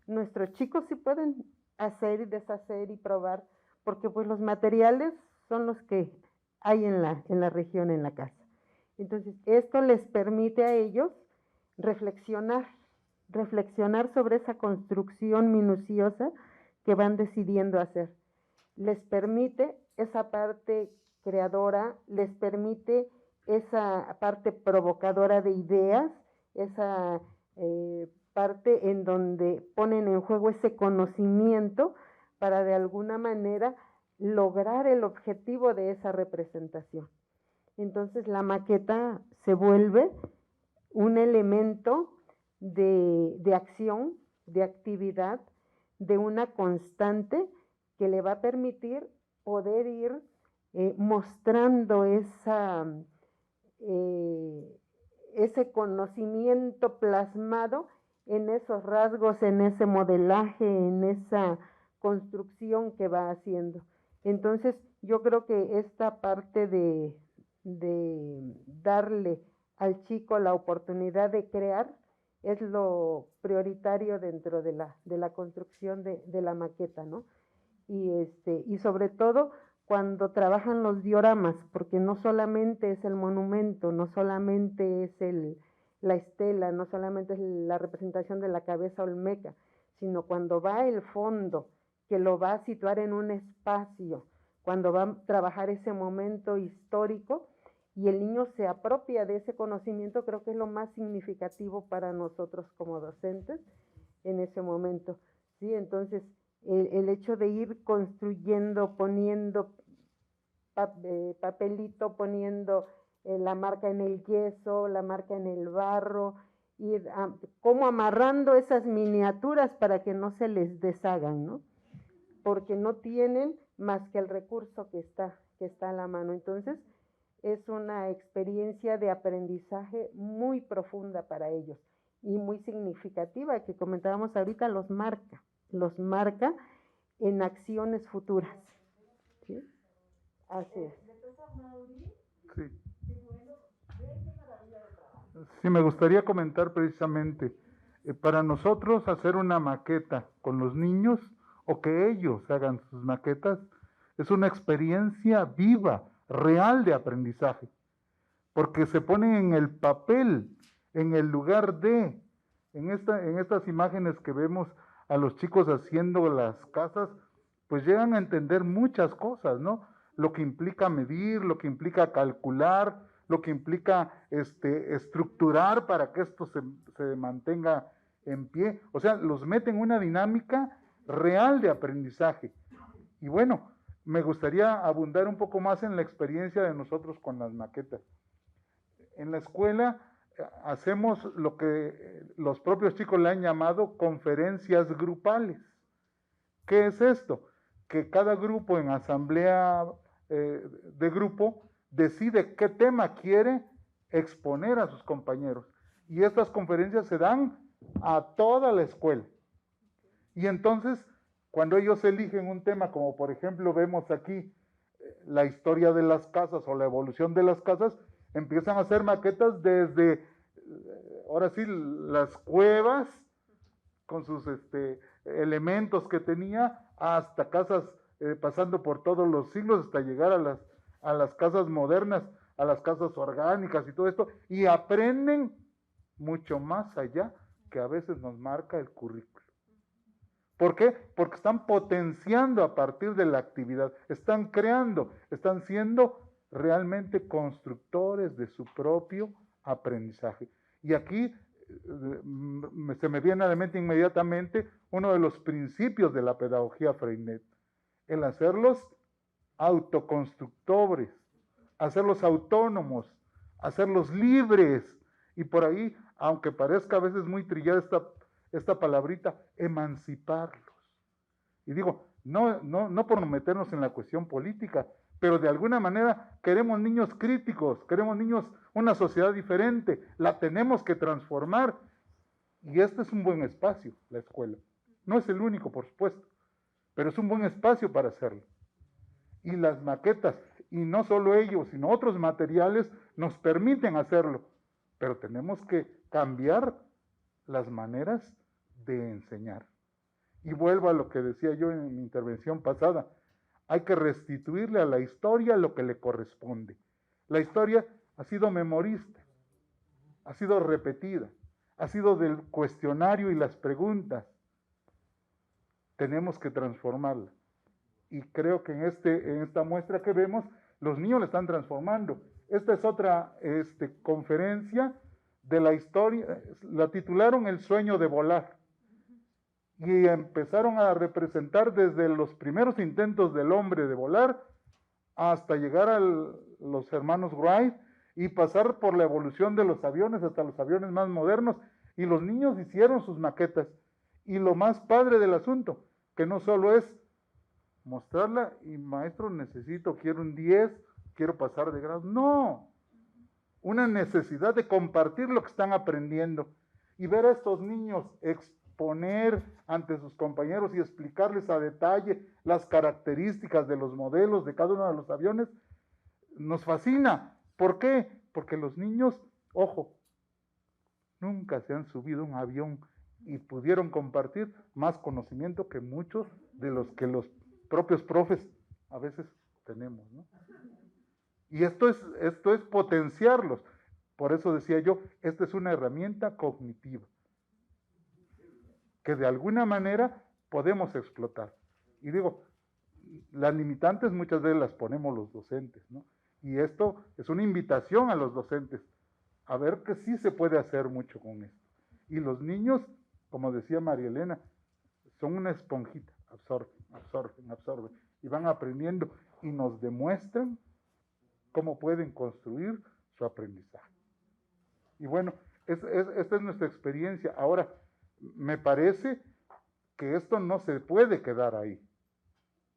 nuestros chicos sí pueden hacer y deshacer y probar, porque pues los materiales son los que hay en la región, en la casa. Entonces, esto les permite a ellos reflexionar sobre esa construcción minuciosa que van decidiendo hacer. Les permite esa parte creadora, les permite esa parte provocadora de ideas, esa parte en donde ponen en juego ese conocimiento para de alguna manera lograr el objetivo de esa representación. Entonces la maqueta se vuelve un elemento de acción, de actividad, de una constante que le va a permitir poder ir mostrando ese conocimiento plasmado en esos rasgos, en ese modelaje, en esa construcción que va haciendo. Entonces, yo creo que esta parte de darle al chico la oportunidad de crear es lo prioritario dentro de la construcción de la maqueta, ¿no? Y sobre todo cuando trabajan los dioramas, porque no solamente es el monumento, no solamente es la estela, no solamente es la representación de la cabeza olmeca, sino cuando va el fondo, que lo va a situar en un espacio, cuando va a trabajar ese momento histórico, y el niño se apropia de ese conocimiento, creo que es lo más significativo para nosotros como docentes en ese momento, ¿sí? Entonces, el hecho de ir construyendo, poniendo papelito, poniendo la marca en el yeso, la marca en el barro, ir como amarrando esas miniaturas para que no se les deshagan, ¿no? Porque no tienen más que el recurso que está a la mano. Entonces, es una experiencia de aprendizaje muy profunda para ellos y muy significativa, que comentábamos ahorita, los marca en acciones futuras. ¿Sí? Así es. Sí. Sí, me gustaría comentar precisamente, para nosotros hacer una maqueta con los niños o que ellos hagan sus maquetas es una experiencia viva, real de aprendizaje, porque se ponen en el papel, en el lugar en estas imágenes que vemos a los chicos haciendo las casas, pues llegan a entender muchas cosas, ¿no? Lo que implica medir, lo que implica calcular, lo que implica estructurar para que esto se mantenga en pie. O sea, los mete en una dinámica real de aprendizaje. Y bueno, me gustaría abundar un poco más en la experiencia de nosotros con las maquetas. En la escuela hacemos lo que los propios chicos le han llamado conferencias grupales. ¿Qué es esto? Que cada grupo en asamblea de grupo decide qué tema quiere exponer a sus compañeros. Y estas conferencias se dan a toda la escuela. Y entonces, cuando ellos eligen un tema, como por ejemplo vemos aquí la historia de las casas o la evolución de las casas, empiezan a hacer maquetas desde, ahora sí, las cuevas, con sus elementos que tenía, hasta casas, pasando por todos los siglos, hasta llegar a las casas modernas, a las casas orgánicas y todo esto, y aprenden mucho más allá que a veces nos marca el currículo. ¿Por qué? Porque están potenciando a partir de la actividad, están creando, están siendo realmente constructores de su propio aprendizaje. Y aquí se me viene a la mente inmediatamente uno de los principios de la pedagogía Freinet, el hacerlos autoconstructores, hacerlos autónomos, hacerlos libres, y por ahí, aunque parezca a veces muy trillada esta palabrita, emanciparlos. Y digo, no por meternos en la cuestión política, pero de alguna manera queremos niños críticos, queremos niños, una sociedad diferente, la tenemos que transformar. Y este es un buen espacio, la escuela. No es el único, por supuesto, pero es un buen espacio para hacerlo. Y las maquetas, y no solo ellos, sino otros materiales, nos permiten hacerlo. Pero tenemos que cambiar las maneras de enseñar. Y vuelvo a lo que decía yo en mi intervención pasada. Hay que restituirle a la historia lo que le corresponde. La historia ha sido memorista, ha sido repetida, ha sido del cuestionario y las preguntas. Tenemos que transformarla. Y creo que en esta muestra que vemos, los niños la están transformando. Esta es otra conferencia de la historia, la titularon El sueño de volar. Y empezaron a representar desde los primeros intentos del hombre de volar hasta llegar a los hermanos Wright y pasar por la evolución de los aviones hasta los aviones más modernos. Y los niños hicieron sus maquetas. Y lo más padre del asunto, que no solo es mostrarla y maestro quiero un 10, quiero pasar de grado. No, una necesidad de compartir lo que están aprendiendo y ver a estos niños exponer ante sus compañeros y explicarles a detalle las características de los modelos de cada uno de los aviones, nos fascina. ¿Por qué? Porque los niños, ojo, nunca se han subido a un avión y pudieron compartir más conocimiento que muchos de los que los propios profes a veces tenemos, ¿no? Y esto es potenciarlos. Por eso decía yo, esta es una herramienta cognitiva que de alguna manera podemos explotar. Y digo, las limitantes muchas veces las ponemos los docentes, ¿no? Y esto es una invitación a los docentes a ver que sí se puede hacer mucho con esto. Y los niños, como decía María Elena, son una esponjita, absorben, y van aprendiendo y nos demuestran cómo pueden construir su aprendizaje. Y bueno, esta es nuestra experiencia. Ahora, me parece que esto no se puede quedar ahí.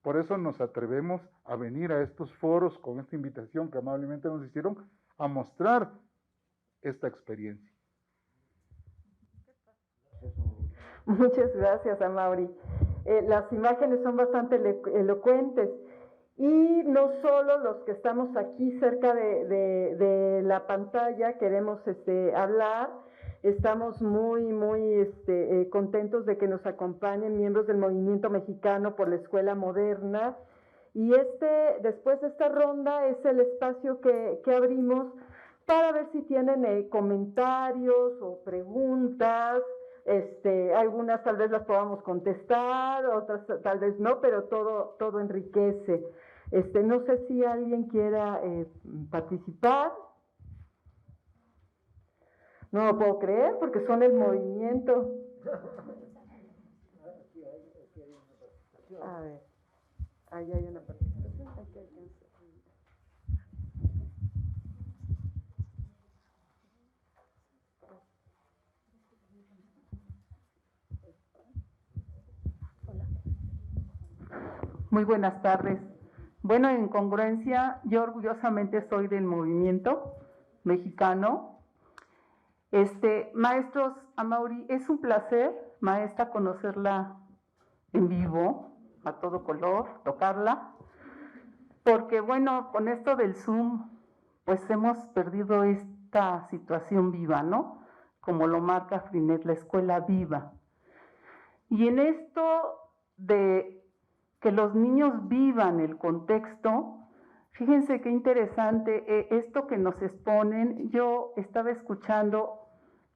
Por eso nos atrevemos a venir a estos foros con esta invitación que amablemente nos hicieron a mostrar esta experiencia. Muchas gracias, Amaury. Las imágenes son bastante elocuentes y no solo los que estamos aquí cerca de la pantalla queremos hablar. Estamos muy contentos de que nos acompañen miembros del Movimiento Mexicano por la Escuela Moderna. Y después de esta ronda es el espacio que abrimos para ver si tienen comentarios o preguntas. Algunas tal vez las podamos contestar, otras tal vez no, pero todo enriquece. No sé si alguien quiera participar. No lo puedo creer porque son el movimiento. A ver, ahí hay una participación. Muy buenas tardes. Bueno, en congruencia, yo orgullosamente soy del Movimiento Mexicano. Maestros, Amaury, es un placer, maestra, conocerla en vivo, a todo color, tocarla, porque bueno, con esto del Zoom, pues hemos perdido esta situación viva, ¿no? Como lo marca Freinet, la escuela viva. Y en esto de que los niños vivan el contexto, fíjense qué interesante esto que nos exponen. Yo estaba escuchando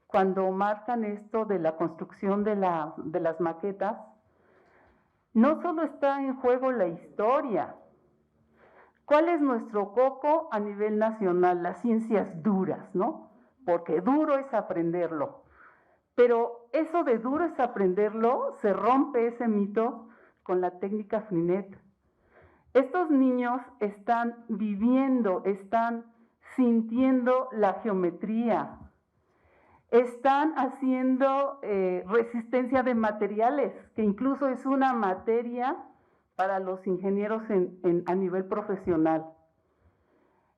cuando marcan esto de la construcción de las maquetas, no solo está en juego la historia, ¿Cuál es nuestro coco a nivel nacional? Las ciencias duras, ¿no? Porque duro es aprenderlo. Pero eso de duro es aprenderlo, se rompe ese mito con la técnica Freenet. Estos niños están viviendo, están sintiendo la geometría, están haciendo resistencia de materiales, que incluso es una materia para los ingenieros a nivel profesional.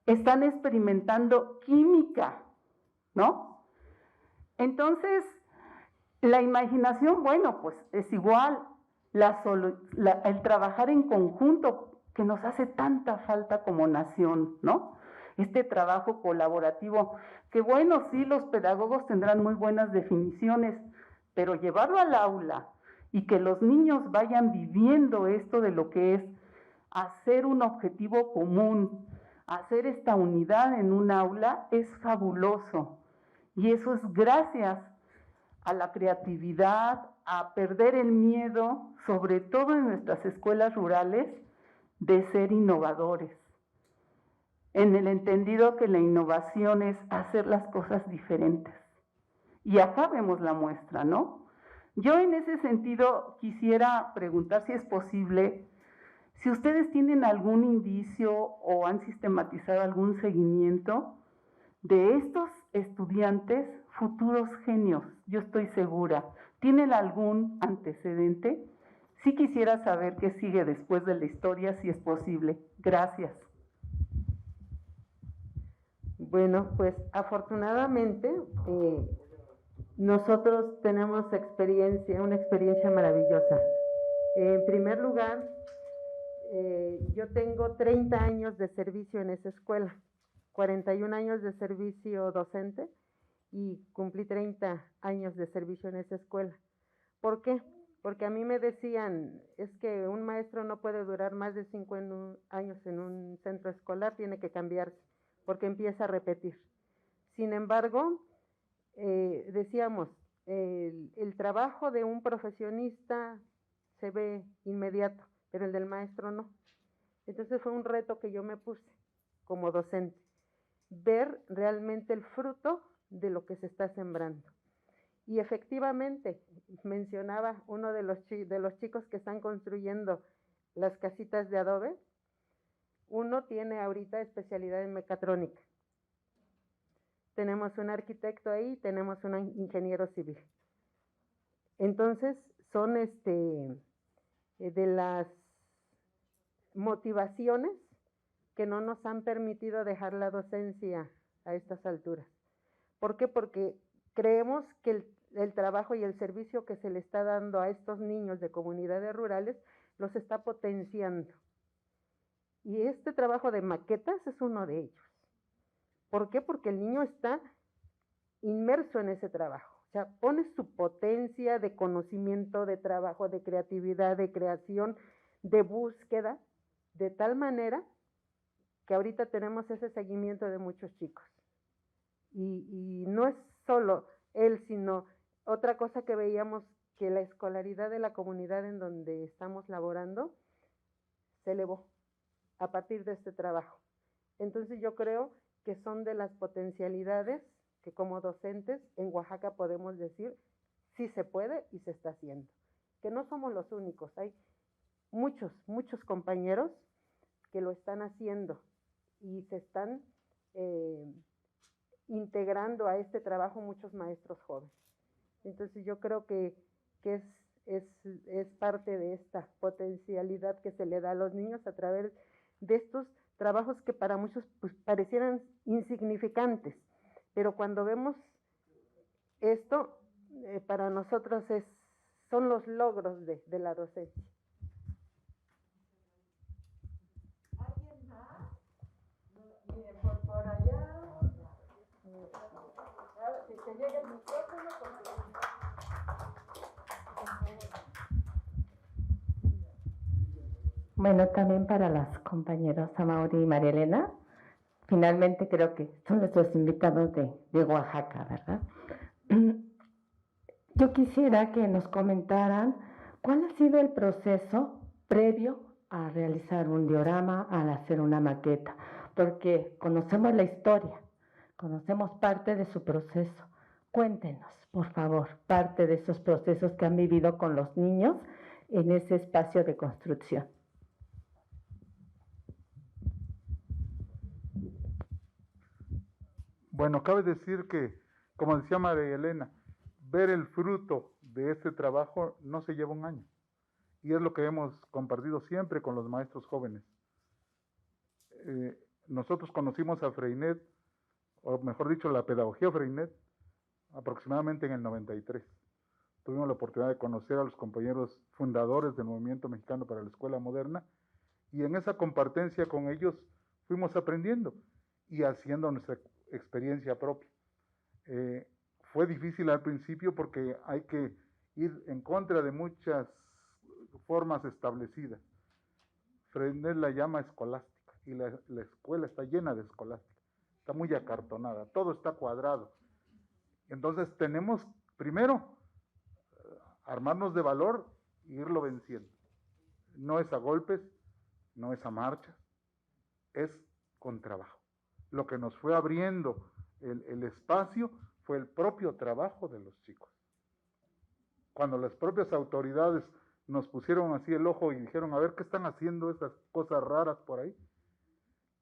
Están experimentando química, ¿no? Entonces, la imaginación, bueno, pues es igual, el trabajar en conjunto que nos hace tanta falta como nación, ¿no? Este trabajo colaborativo, que bueno, sí, los pedagogos tendrán muy buenas definiciones, pero llevarlo al aula y que los niños vayan viviendo esto de lo que es hacer un objetivo común, hacer esta unidad en un aula, es fabuloso. Y eso es gracias a la creatividad, a perder el miedo, sobre todo en nuestras escuelas rurales, de ser innovadores. En el entendido que la innovación es hacer las cosas diferentes. Y acá vemos la muestra, ¿no? Yo en ese sentido quisiera preguntar si es posible, si ustedes tienen algún indicio o han sistematizado algún seguimiento de estos estudiantes futuros genios, yo estoy segura. ¿Tienen algún antecedente? Sí quisiera saber qué sigue después de la historia, si es posible. Gracias. Bueno, pues afortunadamente nosotros tenemos una experiencia maravillosa. En primer lugar, yo tengo 30 años de servicio en esa escuela, 41 años de servicio docente y cumplí 30 años de servicio en esa escuela. ¿Por qué? Porque a mí me decían, es que un maestro no puede durar más de 5 años en un centro escolar, tiene que cambiarse, porque empieza a repetir. Sin embargo, decíamos, el trabajo de un profesionista se ve inmediato, pero el del maestro no. Entonces fue un reto que yo me puse como docente, ver realmente el fruto de lo que se está sembrando. Y efectivamente, mencionaba uno de los chicos que están construyendo las casitas de adobe, uno tiene ahorita especialidad en mecatrónica. Tenemos un arquitecto ahí, tenemos un ingeniero civil. Entonces, son de las motivaciones que no nos han permitido dejar la docencia a estas alturas. ¿Por qué? Porque creemos que el trabajo y el servicio que se le está dando a estos niños de comunidades rurales los está potenciando. Y este trabajo de maquetas es uno de ellos. ¿Por qué? Porque el niño está inmerso en ese trabajo. O sea, pone su potencia de conocimiento, de trabajo, de creatividad, de creación, de búsqueda, de tal manera que ahorita tenemos ese seguimiento de muchos chicos. Y no es solo él, sino otra cosa que veíamos, que la escolaridad de la comunidad en donde estamos laborando se elevó a partir de este trabajo. Entonces yo creo que son de las potencialidades que como docentes en Oaxaca podemos decir, sí se puede y se está haciendo. Que no somos los únicos, hay muchos compañeros que lo están haciendo y se están integrando a este trabajo muchos maestros jóvenes. Entonces yo creo que es parte de esta potencialidad que se le da a los niños a través de estos trabajos que para muchos pues, parecieran insignificantes, pero cuando vemos esto, para nosotros son los logros de la docencia. ¿Alguien más? Miren, por allá. Si te llega el micrófono, Bueno, también para las compañeras Amauri y María Elena, finalmente creo que son nuestros invitados de Oaxaca, ¿verdad? Yo quisiera que nos comentaran cuál ha sido el proceso previo a realizar un diorama, a hacer una maqueta, porque conocemos la historia, conocemos parte de su proceso. Cuéntenos, por favor, parte de esos procesos que han vivido con los niños en ese espacio de construcción. Bueno, cabe decir que, como decía María Elena, ver el fruto de este trabajo no se lleva un año. Y es lo que hemos compartido siempre con los maestros jóvenes. Nosotros conocimos a Freinet, o mejor dicho, la pedagogía Freinet, aproximadamente en el 93. Tuvimos la oportunidad de conocer a los compañeros fundadores del Movimiento Mexicano para la Escuela Moderna, y en esa compartencia con ellos fuimos aprendiendo y haciendo nuestra experiencia propia. Fue difícil al principio porque hay que ir en contra de muchas formas establecidas. Freinet la llama escolástica, y la escuela está llena de escolástica, está muy acartonada, todo está cuadrado. Entonces tenemos primero armarnos de valor e irlo venciendo. No es a golpes, no es a marchas, es con trabajo. Lo que nos fue abriendo el espacio fue el propio trabajo de los chicos. Cuando las propias autoridades nos pusieron así el ojo y dijeron, a ver, ¿qué están haciendo esas cosas raras por ahí?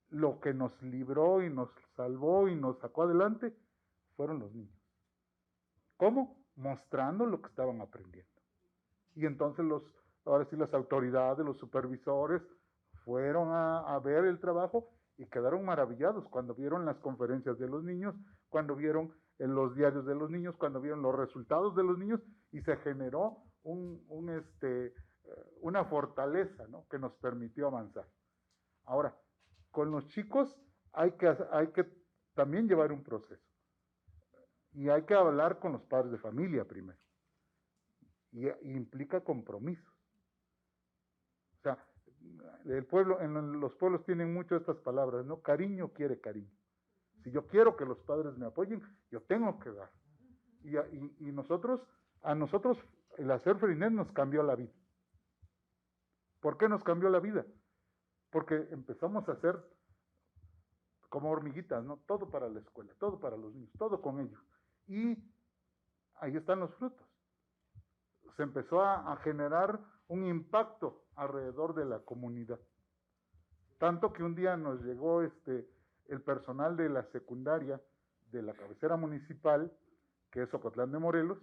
Lo que nos libró y nos salvó y nos sacó adelante fueron los niños. ¿Cómo? Mostrando lo que estaban aprendiendo. Y entonces ahora sí las autoridades, los supervisores, fueron a ver el trabajo y quedaron maravillados cuando vieron las conferencias de los niños, cuando vieron en los diarios de los niños, cuando vieron los resultados de los niños, y se generó una fortaleza, ¿no?, que nos permitió avanzar. Ahora, con los chicos hay que también llevar un proceso. Y hay que hablar con los padres de familia primero. Y implica compromisos. O sea, en los pueblos tienen mucho estas palabras, ¿no? Cariño quiere cariño. Si yo quiero que los padres me apoyen, yo tengo que dar. Y a nosotros el hacer Freinet nos cambió la vida. ¿Por qué nos cambió la vida? Porque empezamos a hacer como hormiguitas, ¿no? Todo para la escuela, todo para los niños, todo con ellos. Y ahí están los frutos. Se empezó a generar un impacto alrededor de la comunidad. Tanto que un día nos llegó el personal de la secundaria de la cabecera municipal, que es Ocotlán de Morelos,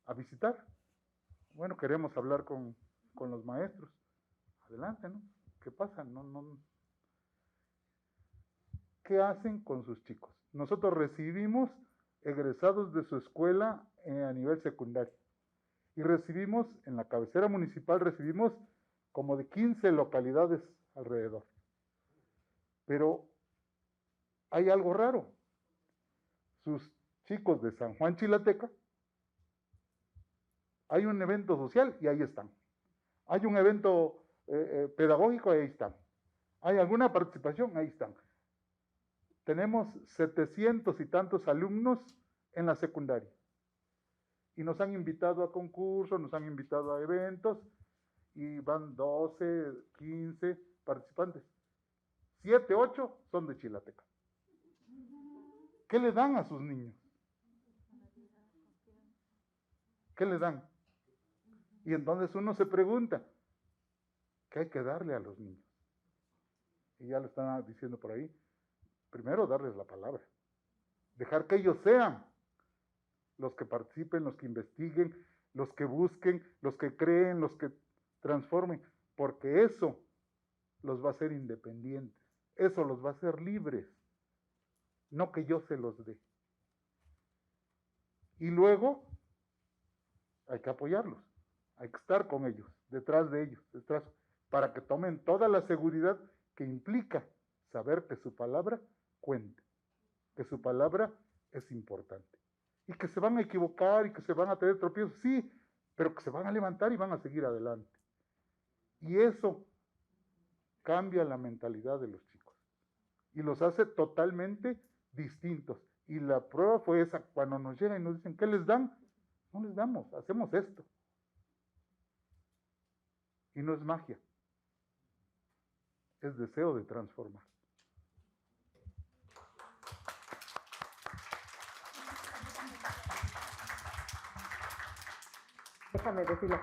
a visitar. Bueno, queremos hablar con los maestros. Adelante, ¿no? ¿Qué pasa? ¿Qué hacen con sus chicos? Nosotros recibimos egresados de su escuela a nivel secundario. Y recibimos, en la cabecera municipal, recibimos como de 15 localidades alrededor. Pero hay algo raro. Sus chicos de San Juan Chilateca, hay un evento social y ahí están. Hay un evento pedagógico y ahí están. Hay alguna participación, ahí están. Tenemos 700 y tantos alumnos en la secundaria. Y nos han invitado a concursos, nos han invitado a eventos, y van 12, 15 participantes. 7, 8 son de Chilateca. ¿Qué le dan a sus niños? ¿Qué le dan? Y entonces uno se pregunta, ¿qué hay que darle a los niños? Y ya lo están diciendo por ahí. Primero, darles la palabra. Dejar que ellos sean los que participen, los que investiguen, los que busquen, los que creen, los que transformen, porque eso los va a hacer independientes, eso los va a hacer libres, no que yo se los dé. Y luego hay que apoyarlos, hay que estar con ellos, detrás de ellos, para que tomen toda la seguridad que implica saber que su palabra cuenta, que su palabra es importante. Y que se van a equivocar y que se van a tener tropiezos, sí, pero que se van a levantar y van a seguir adelante. Y eso cambia la mentalidad de los chicos y los hace totalmente distintos. Y la prueba fue esa, cuando nos llegan y nos dicen, ¿qué les dan? No les damos, hacemos esto. Y no es magia, es deseo de transformar. Déjame decirlo.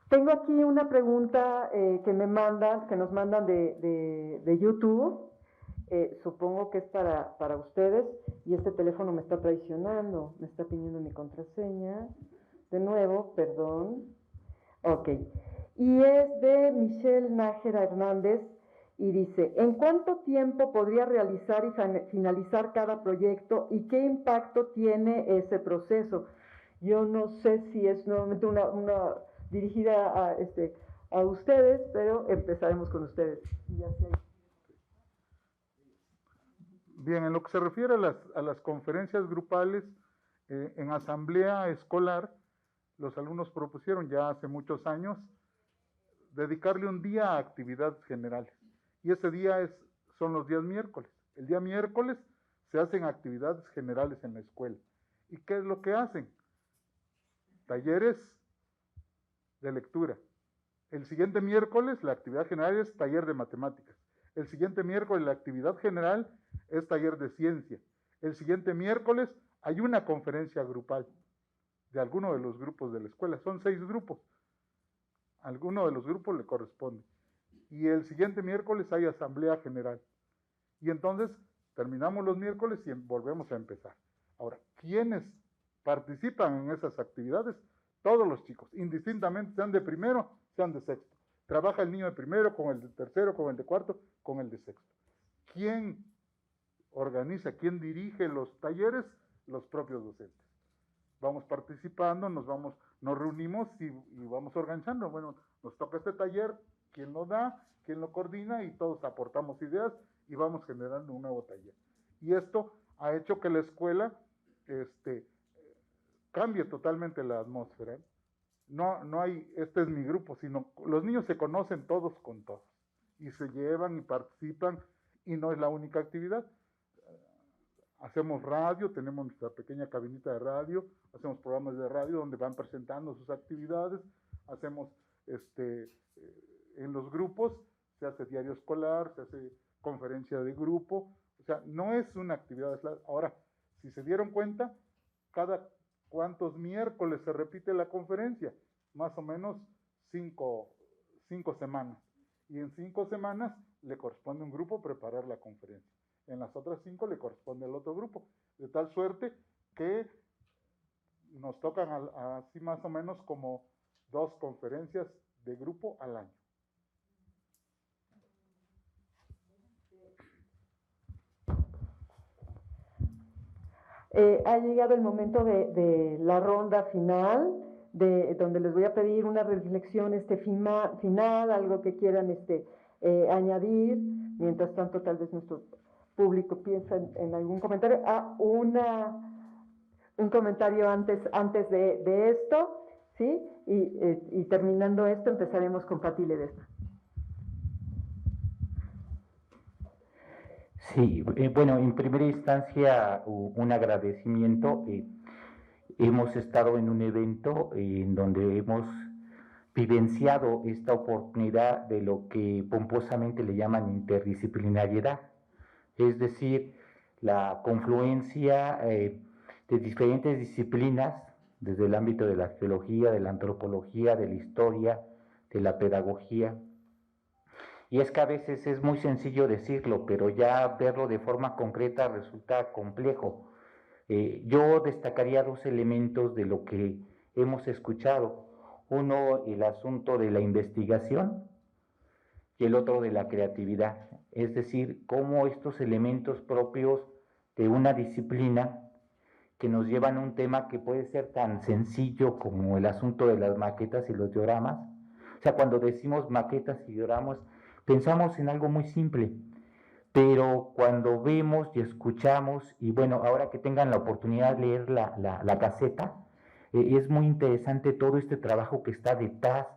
Tengo aquí una pregunta que nos mandan de YouTube. Supongo que es para ustedes, y este teléfono me está traicionando, me está pidiendo mi contraseña. De nuevo, perdón. Ok. Y es de Michelle Nájera Hernández, y dice: ¿en cuánto tiempo podría realizar y finalizar cada proyecto y qué impacto tiene ese proceso? Yo no sé si es nuevamente una dirigida a ustedes, pero empezaremos con ustedes. Ya sé. Bien, en lo que se refiere a las conferencias grupales, en asamblea escolar, los alumnos propusieron ya hace muchos años dedicarle un día a actividades generales. Y ese día son los días miércoles. El día miércoles se hacen actividades generales en la escuela. ¿Y qué es lo que hacen? Talleres de lectura. El siguiente miércoles la actividad general es taller de matemáticas. El siguiente miércoles la actividad general es taller de ciencia. El siguiente miércoles hay una conferencia grupal de alguno de los grupos de la escuela. Son 6 grupos. A alguno de los grupos le corresponde. Y el siguiente miércoles hay asamblea general. Y entonces terminamos los miércoles y volvemos a empezar. Ahora, ¿quiénes participan en esas actividades? Todos los chicos, indistintamente, sean de primero, sean de sexto. Trabaja el niño de primero con el de tercero, con el de cuarto, con el de sexto. ¿Quién organiza, quién dirige los talleres? Los propios docentes. Vamos participando, nos reunimos y vamos organizando. Bueno, nos toca este taller, quién lo da, quién lo coordina, y todos aportamos ideas y vamos generando un nuevo taller. Y esto ha hecho que la escuela cambie totalmente la atmósfera. No hay, este es mi grupo, sino los niños se conocen todos con todos y se llevan y participan, y no es la única actividad. Hacemos radio, tenemos nuestra pequeña cabinita de radio, hacemos programas de radio donde van presentando sus actividades, hacemos en los grupos, se hace diario escolar, se hace conferencia de grupo, o sea, no es una actividad aislada. Ahora, si se dieron cuenta, cada cuántos miércoles se repite la conferencia, más o menos 5 semanas, y en 5 semanas le corresponde a un grupo preparar la conferencia. En las otras 5 le corresponde al otro grupo, de tal suerte que nos tocan así más o menos como 2 conferencias de grupo al año. Ha llegado el momento de la ronda final, donde les voy a pedir una reflexión final, algo que quieran añadir. Mientras tanto, tal vez nuestro público piensa en algún comentario. Un comentario antes de esto, ¿sí? Y terminando esto, empezaremos con Pati Ledesma. Sí, bueno, en primera instancia un agradecimiento. Hemos estado en un evento en donde hemos vivenciado esta oportunidad de lo que pomposamente le llaman interdisciplinariedad, es decir, la confluencia de diferentes disciplinas desde el ámbito de la arqueología, de la antropología, de la historia, de la pedagogía. Y es que a veces es muy sencillo decirlo, pero ya verlo de forma concreta resulta complejo. Yo destacaría 2 elementos de lo que hemos escuchado. Uno, el asunto de la investigación, y el otro de la creatividad. Es decir, cómo estos elementos propios de una disciplina que nos llevan a un tema que puede ser tan sencillo como el asunto de las maquetas y los dioramas. O sea, cuando decimos maquetas y dioramas, pensamos en algo muy simple, pero cuando vemos y escuchamos, y bueno, ahora que tengan la oportunidad de leer la caseta, es muy interesante todo este trabajo que está detrás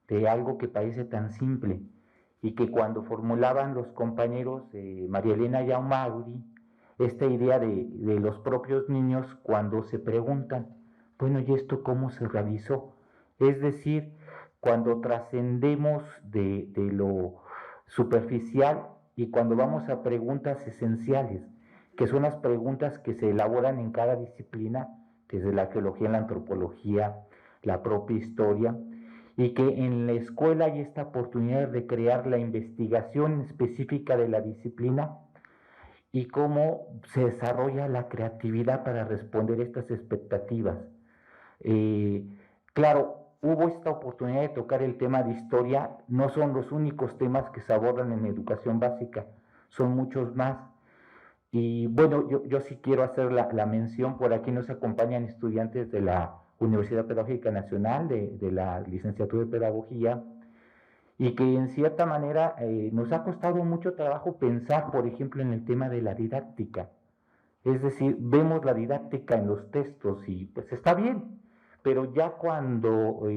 de algo que parece tan simple, y que cuando formulaban los compañeros María Elena y Aumauri, esta idea de los propios niños cuando se preguntan, bueno, ¿y esto cómo se realizó? Es decir, cuando trascendemos de lo superficial y cuando vamos a preguntas esenciales, que son las preguntas que se elaboran en cada disciplina, desde la arqueología, la antropología, la propia historia, y que en la escuela hay esta oportunidad de crear la investigación específica de la disciplina y cómo se desarrolla la creatividad para responder estas expectativas. Claro, hubo esta oportunidad de tocar el tema de historia, no son los únicos temas que se abordan en educación básica, son muchos más. Y bueno, yo sí quiero hacer la mención, por aquí nos acompañan estudiantes de la Universidad Pedagógica Nacional, de la licenciatura de Pedagogía, y que en cierta manera nos ha costado mucho trabajo pensar, por ejemplo, en el tema de la didáctica. Es decir, vemos la didáctica en los textos y pues está bien, pero ya cuando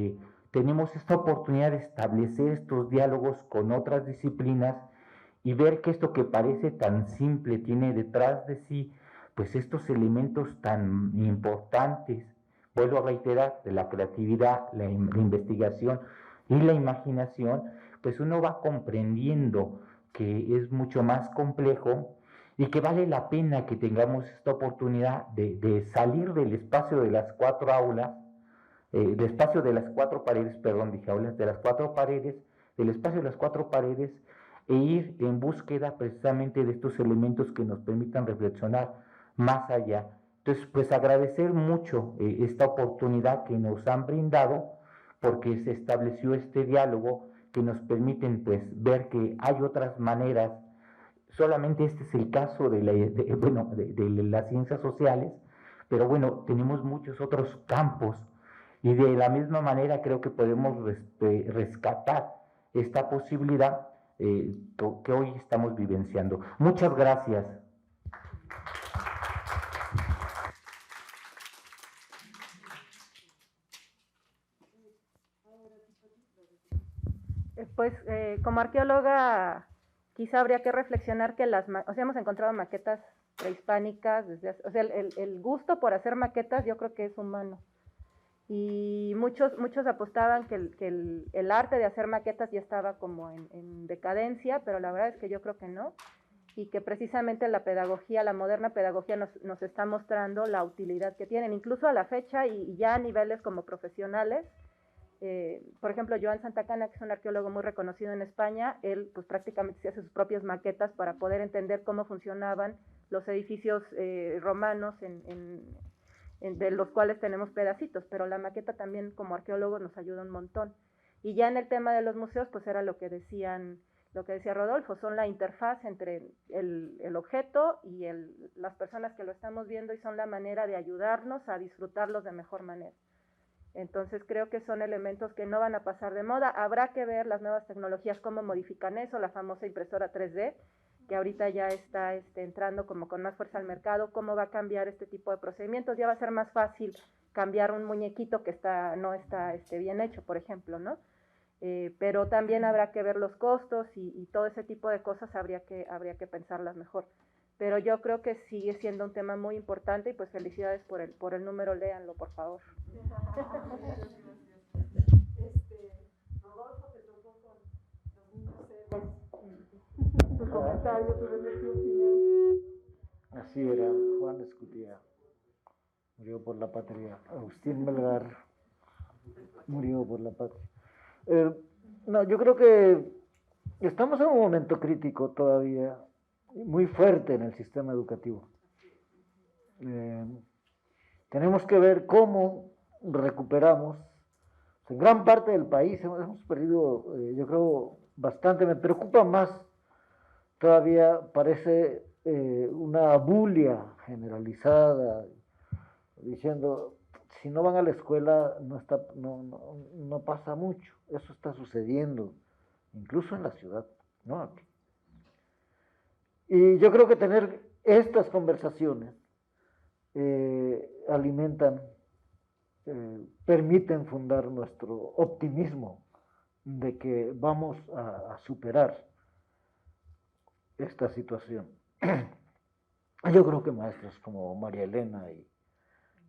tenemos esta oportunidad de establecer estos diálogos con otras disciplinas y ver que esto que parece tan simple tiene detrás de sí pues estos elementos tan importantes, vuelvo a reiterar, de la creatividad, la investigación y la imaginación, pues uno va comprendiendo que es mucho más complejo y que vale la pena que tengamos esta oportunidad de salir del espacio de las cuatro aulas, del espacio de las cuatro paredes, perdón, dije aulas, de las cuatro paredes, del espacio de las cuatro paredes, e ir en búsqueda precisamente de estos elementos que nos permitan reflexionar más allá. Entonces, pues agradecer mucho esta oportunidad que nos han brindado, porque se estableció este diálogo que nos permiten pues ver que hay otras maneras. Solamente este es el caso de las ciencias sociales, pero bueno, tenemos muchos otros campos y de la misma manera creo que podemos rescatar esta posibilidad que hoy estamos vivenciando. Muchas gracias. Como arqueóloga, quizá habría que reflexionar que hemos encontrado maquetas prehispánicas, el gusto por hacer maquetas yo creo que es humano. Y muchos apostaban que el arte de hacer maquetas ya estaba como en decadencia, pero la verdad es que yo creo que no, y que precisamente la pedagogía, la moderna pedagogía nos está mostrando la utilidad que tienen, incluso a la fecha y ya a niveles como profesionales. Por ejemplo, Joan Santacana, que es un arqueólogo muy reconocido en España, él pues prácticamente se hace sus propias maquetas para poder entender cómo funcionaban los edificios romanos de los cuales tenemos pedacitos, pero la maqueta también como arqueólogo nos ayuda un montón. Y ya en el tema de los museos, pues era lo que decía Rodolfo, son la interfaz entre el objeto y las personas que lo estamos viendo y son la manera de ayudarnos a disfrutarlos de mejor manera. Entonces creo que son elementos que no van a pasar de moda. Habrá que ver las nuevas tecnologías cómo modifican eso, la famosa impresora 3D, que ahorita ya está entrando como con más fuerza al mercado, cómo va a cambiar este tipo de procedimientos. Ya va a ser más fácil cambiar un muñequito que no está bien hecho, por ejemplo, ¿no? Pero también habrá que ver los costos y todo ese tipo de cosas habría que pensarlas mejor. Pero yo creo que sigue siendo un tema muy importante y pues felicidades por el número, léanlo, por favor. Rodolfo, te tocó con los niños héroes. Tu comentario, tu reflexión final. Así era, Juan Escudía murió por la patria, Agustín Melgar murió por la patria. No, yo creo que estamos en un momento crítico todavía, muy fuerte en el sistema educativo. Tenemos que ver cómo recuperamos. En gran parte del país hemos perdido, yo creo, bastante. Me preocupa más, todavía parece una bulia generalizada, diciendo, si no van a la escuela no pasa mucho. Eso está sucediendo, incluso en la ciudad, ¿no? Y yo creo que tener estas conversaciones alimentan, permiten fundar nuestro optimismo de que vamos a superar esta situación. Yo creo que maestros como María Elena y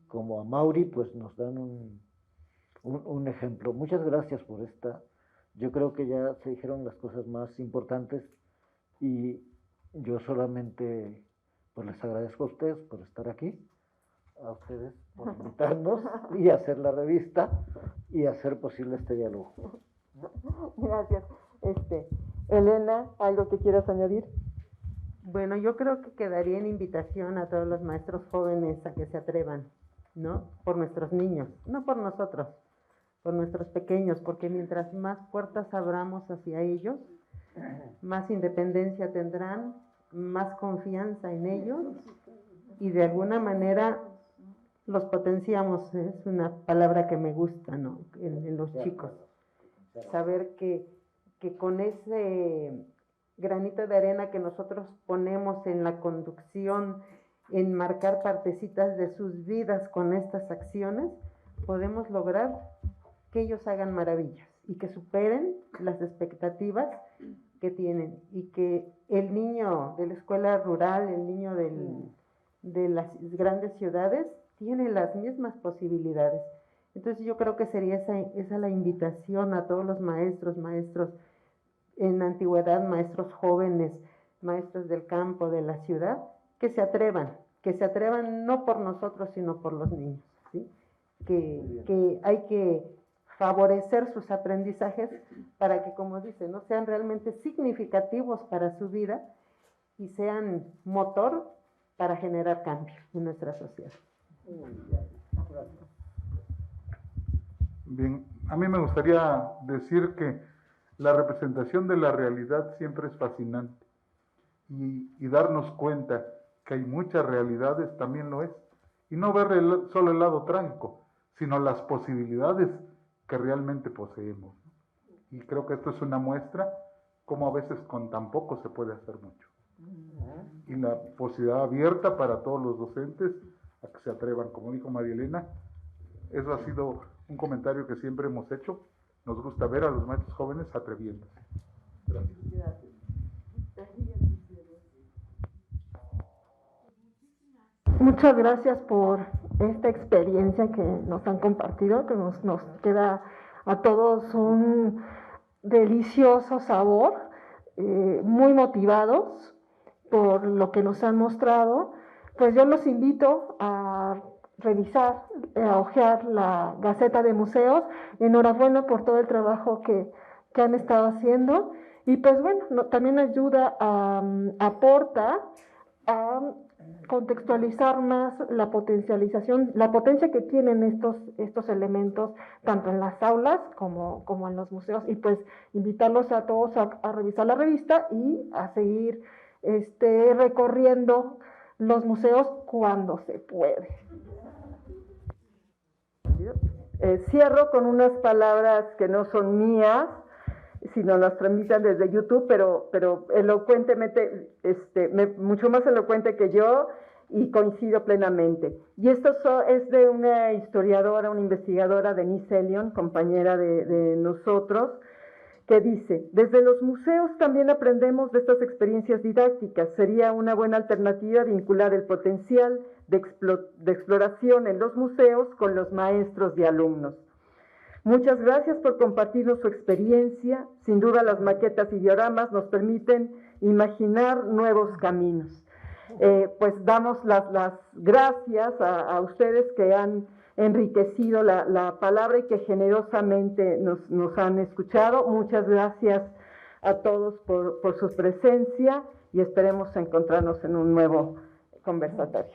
como Amaury pues nos dan un ejemplo. Muchas gracias por esta Yo creo que ya se dijeron las cosas más importantes y yo solamente pues les agradezco a ustedes por estar aquí, a ustedes por invitarnos y hacer la revista y hacer posible este diálogo. Gracias. Elena, ¿algo que quieras añadir? Bueno, yo creo que quedaría en invitación a todos los maestros jóvenes a que se atrevan, ¿no? Por nuestros niños, no por nosotros, por nuestros pequeños, porque mientras más puertas abramos hacia ellos, más independencia tendrán, más confianza en ellos y de alguna manera los potenciamos. Es una palabra que me gusta, ¿no? En los chicos. Saber que con ese granito de arena que nosotros ponemos en la conducción, en marcar partecitas de sus vidas con estas acciones, podemos lograr que ellos hagan maravillas y que superen las expectativas que tienen, y que el niño de la escuela rural, el niño de las grandes ciudades, tiene las mismas posibilidades. Entonces yo creo que sería esa la invitación a todos los maestros en la antigüedad, maestros jóvenes, maestros del campo, de la ciudad, que se atrevan no por nosotros, sino por los niños, ¿sí? Que hay que favorecer sus aprendizajes para que, como dice, no sean realmente significativos para su vida y sean motor para generar cambio en nuestra sociedad. Bien, a mí me gustaría decir que la representación de la realidad siempre es fascinante y darnos cuenta que hay muchas realidades también lo es, y no ver solo el lado trágico, sino las posibilidades que realmente poseemos. Y creo que esto es una muestra cómo a veces con tan poco se puede hacer mucho. Y la posibilidad abierta para todos los docentes a que se atrevan. Como dijo María Elena, eso ha sido un comentario que siempre hemos hecho. Nos gusta ver a los maestros jóvenes atreviéndose. Gracias. Muchas gracias por esta experiencia que nos han compartido, que nos queda a todos un delicioso sabor, muy motivados por lo que nos han mostrado. Pues yo los invito a revisar, a hojear la Gaceta de Museos. Enhorabuena por todo el trabajo que han estado haciendo, y pues bueno, también ayuda aporta a contextualizar más la potencialización, la potencia que tienen estos elementos, tanto en las aulas como en los museos, y pues invitarlos a todos a revisar la revista y a seguir recorriendo los museos cuando se puede. Cierro con unas palabras que no son mías, sino las transmitan desde YouTube, pero elocuentemente, mucho más elocuente que yo, y coincido plenamente. Y esto es de una historiadora, una investigadora, Denise Elion, compañera de nosotros, que dice: desde los museos también aprendemos de estas experiencias didácticas. Sería una buena alternativa vincular el potencial de exploración en los museos con los maestros y alumnos. Muchas gracias por compartirnos su experiencia. Sin duda las maquetas y dioramas nos permiten imaginar nuevos caminos. Pues damos las gracias a ustedes que han enriquecido la palabra y que generosamente nos han escuchado. Muchas gracias a todos por su presencia, y esperemos encontrarnos en un nuevo conversatorio.